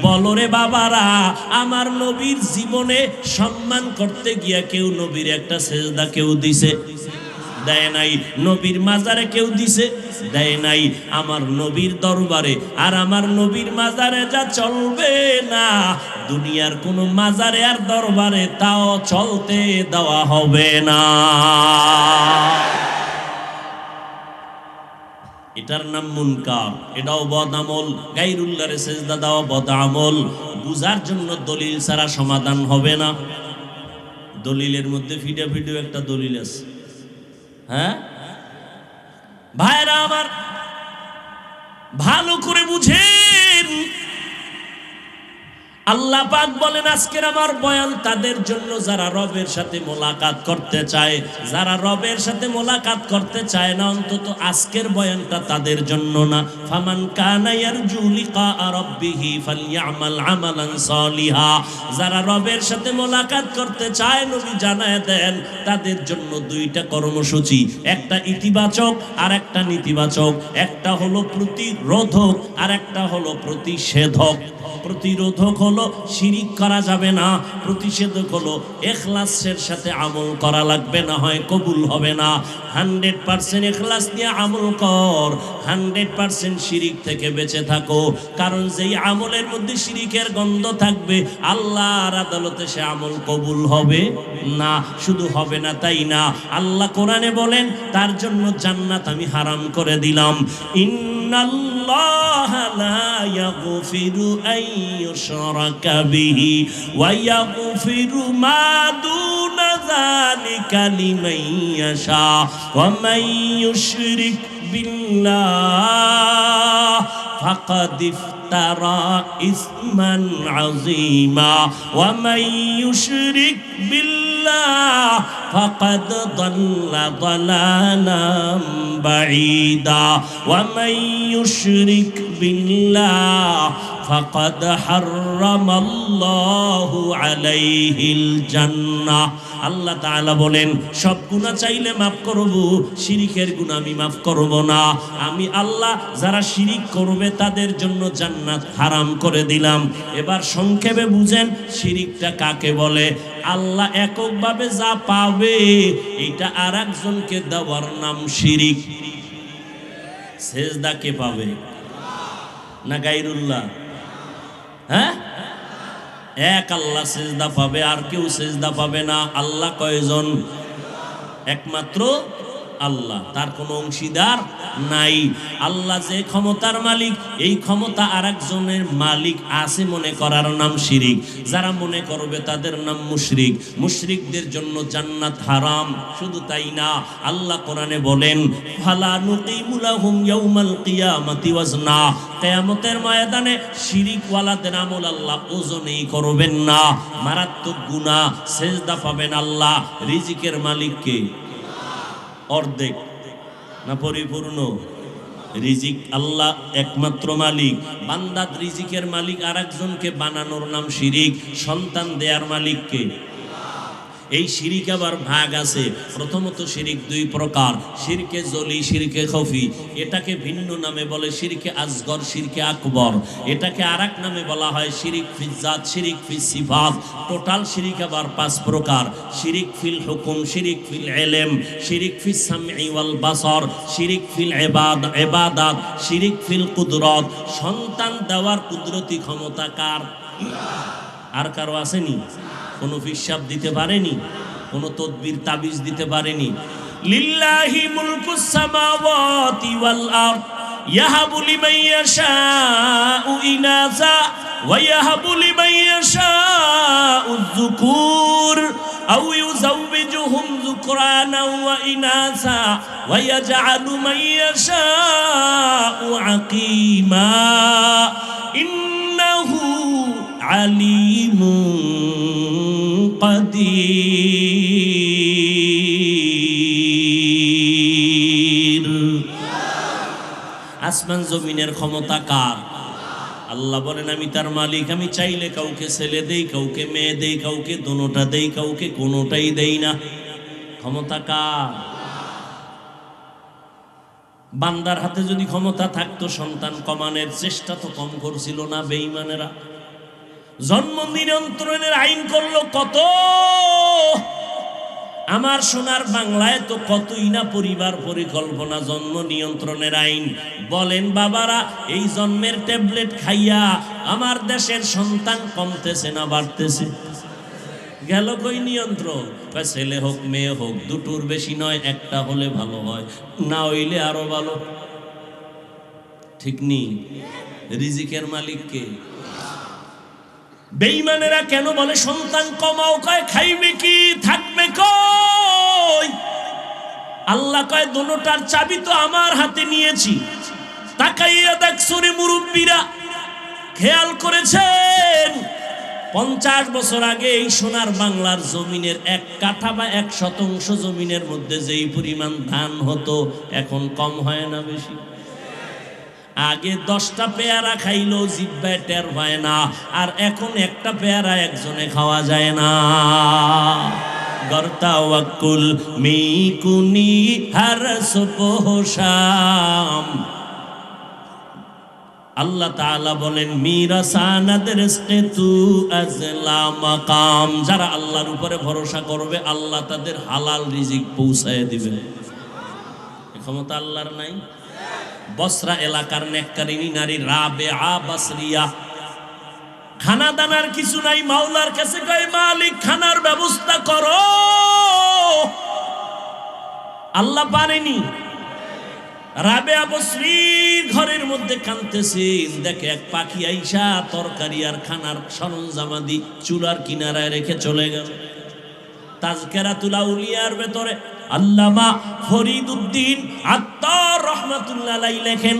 বলো রে বাবারা, আমার নবীর জীবনে সম্মান করতে গিয়া কেউ নবীর একটা সেজদা কেউ দিছে? দেয় নাই। নবীর মাজারে কেউ দিছে? দেয় নাই। আমার নবীর দরবারে আর আমার নবীর মাজারে যা চলবে না, দুনিয়ার কোন মাজারে আর দরবারে তাও চলতে দেওয়া হবে না। এটার নাম মুনকার, এটাও বদ আমল। গায়রুল্লাহরে সেজদা দেওয়া বদ আমল। বুঝার জন্য দলিল ছাড়া সমাধান হবে না। দলিলের মধ্যে ফিডা ফিডো একটা দলিল আছে। হ্যাঁ ভাইরা আমার, ভালো করে বুঝেন। আল্লাহ পাক বলেন আজকের আমার বয়ান তাদের জন্য যারা রবের সাথে মোলাকাত করতে চায়। যারা রবের সাথে মোলাকাত করতে চায় না, অন্তত আজকের বয়ানটা তাদের জন্য না। ফামান কানা ইয়ারজু লিকা রাব্বিহি ফালইআমাল আমালান সালিহা। যারা রবের সাথে মোলাকাত করতে চায়, নবী জানায় দেন তাদের জন্য দুইটা কর্মসূচি, একটা ইতিবাচক আর একটা নেতিবাচক। একটা হলো প্রতিরোধক আর একটা হলো প্রতিষেধক। প্রতিরোধক হলো শিরিক করা যাবে না, প্রতিষেধক হলো ইখলাসের সাথে আমল করা লাগবে, না হয় কবুল হবে না। 100% ইখলাস নিয়ে আমল কর, 100% শিরিক থেকে বেঁচে থাকো। কারণ যেই আমলের মধ্যে শিরিকের গন্ধ থাকবে, আল্লাহর আদালতে সে আমল কবুল হবে না। শুধু হবে না তাই না, আল্লাহ কোরআনে বলেন তার জন্য জান্নাত আমি হারাম করে দিলাম। ইন্নাল্লাহা লা ইয়াগফিরু আন ইউশরাকা বিহি ওয়া ইয়াগফিরু মা দুনা যালিকা লিমান ইয়াশা ওয়া মান ইউশরিক বিল্লাহ ফাকাদ ইফতারা ইসমান আযীমা ওয়া মান ইউশরিক বিল্লাহ ফাকাদ দাল্লা দালালাম বাঈদা ওয়া মান ইউশরিক বিল্লাহ ফাকাদ হারামাল্লাহু আলাইহিল জান্নাহ। আল্লাহ তাআলা বলেন সব গুনাহ চাইলে মাফ করব, শিরিকের গুনাহ আমি মাফ করব না। আমি আল্লাহ যারা শিরিক করবে তাদের জন্য জান্নাত হারাম করে দিলাম। এবার সংক্ষেপে বুঝেন শিরিকটা কাকে বলে। আল্লাহ এককভাবে যা পাবে এটা আরেকজনকে দেওয়ার নাম শিরিক। সেজদা কে পাবে? না গায়রুল্লাহ? হ্যাঁ, এক আল্লাহ সেজদা পাবে, আর কেউ সেজদা পাবে না। আল্লাহ কয়জন? একমাত্র আল্লাহ, তার কোনো অংশীদার নাই। আল্লাহ যে ক্ষমতার মালিক, এই ক্ষমতা আরেকজনের মালিক আছে মনে করার নাম শিরিক। যারা মনে করবে তাদের নাম মুশরিক। মুশরিকদের জন্য জান্নাত হারাম। শুধু তাই না, আল্লাহ কোরআনে বলেন ফালা নুকিমু লাহুম ইয়াউমাল কিয়ামাতি ওয়াজনা। কিয়ামতের ময়দানে শিরিকওয়ালাদের আমল আল্লাহ ওজনই করবেন না। মারাত্মক গুনাহ। সেজদা পাবেন আল্লাহ। রিজিকের মালিক কে? অর্ধেক না পরিপূর্ণ? রিজিক আল্লাহ একমাত্র মালিক। বান্দার রিজিকের মালিক আরেকজনকে বানানোর নাম শিরিক। সন্তান দেয়ার মালিক কে? এই শিরিক আবার ভাগ আছে। প্রথমত শিরিক দুই প্রকার, শিরকে জলি, শিরকে খফি। এটাকে ভিন্ন নামে বলে শিরকে আসগর, শিরকে আকবর। এটাকে আরেক নামে বলা হয় শিরিক ফিল জাত, শিরিক ফিল সিফাত। টোটাল শিরিক আবার পাঁচ প্রকার: শিরিক ফিল হুকুম, শিরিক ফিল ইলম, শিরিক ফিল সামঈ ওয়াল বাসর, শিরিক ফিল ইবাদাত, শিরিক ফিল কুদরত। সন্তান দেওয়ার কুদরতি ক্ষমতা কার? আর কারো আসেনি? কোনো হিসাব দিতে পারেনি, কোনো তদবির তাবিজ দিতে পারেনি। লিল্লাহি মুলকুস সামাওয়াতি ওয়াল আরদ ইয়াহাবু লিমান ইয়াশাউ ইনাসা ওয়া ইয়াহাবু লিমান ইয়াশাউ যুকুর আও ইউযাওবিজুহুম যুকরানা ওয়া ইনাসা ওয়া ইয়াজআলু মান ইয়াশাউ আকীমা ইন্নাহু আলিমুন কাদির। আসমান জমিনের ক্ষমতা কার? আল্লাহ বলেন আমি তার মালিক, আমি চাইলে কাউকে ছেলে দেই, কাউকে মেয়ে দেই, কাউকে দোনোটা দেই, কাউকে কোনোটাই দেই না। ক্ষমতা কার? বান্দার হাতে যদি ক্ষমতা থাকতো সন্তান কমানোর চেষ্টা তো কম করছিল না বেঈমানেরা। জন্ম নিয়ন্ত্রণের আইন করলো কত, আমার সোনার বাংলায় তো কতই না পরিবার পরিকল্পনা, জন্ম নিয়ন্ত্রণের আইন। বলেন বাবারা, এই জন্মের ট্যাবলেট খাইয়া আমার দেশের সন্তান কমতেছে না বাড়তেছে? গেল কই নিয়ন্ত্রণ? ছেলে হোক মেয়ে হোক, দুটোর বেশি নয়, একটা হলে ভালো হয়, না হইলে আরো ভালো। ঠিক নি? রিজিকের মালিক কে? বেঈমানেরা কেন বলে সন্তান কমাও? কয় খাইবে কি, থাকবে কই? আল্লাহ কয় দুটোটার চাবি তো আমার হাতে নিয়েছি। তাকাইয়া দেখছো রে মুরব্বীরা, খেয়াল করেছেন 50 বছর আগে এই সোনার বাংলার জমিনের 1 কাঠা বা 1 শতাংশ জমিনের মধ্যে যেই পরিমাণ ধান হতো, এখন কম হয় না বেশি? আগে 10টা পেয়ারা খাইলো জিহ্বায় টের হয় না, আর এখন একটা পেয়ারা একজনে খাওয়া যায় না। গর্তাওয়াক্কুল মিকুনি হর সুবহ শাম। আল্লাহ তাআলা বলেন মিরাসানাদ রিজকে তু আজলা মাকাম, যারা আল্লাহর উপরে ভরসা করবে আল্লাহ তাদের হালাল রিজিক পৌঁছায় দিবেন। এই ক্ষমতা আল্লাহর নাই? বসরা এলাকার নেককারিনী নারী রাবেয়া বসরিয়া, খানা দানার কিছু নাই, মাওলার কাছে কয় মালিক খানার ব্যবস্থা করো। আল্লাহ পারেনি। রাবেয়া বসরি ঘরের মধ্যে কাঁদতেছেন, দেখে এক পাখি আইসা তরকারি আর খানার সরঞ্জামাদি চুলার কিনারায় রেখে চলে গেল। তাজকিরাতুল আউলিয়ার ভেতরে আল্লামা ফরিদ উদ্দীন আত্তার রহমাতুল্লাহ আলাইহি লেখেন,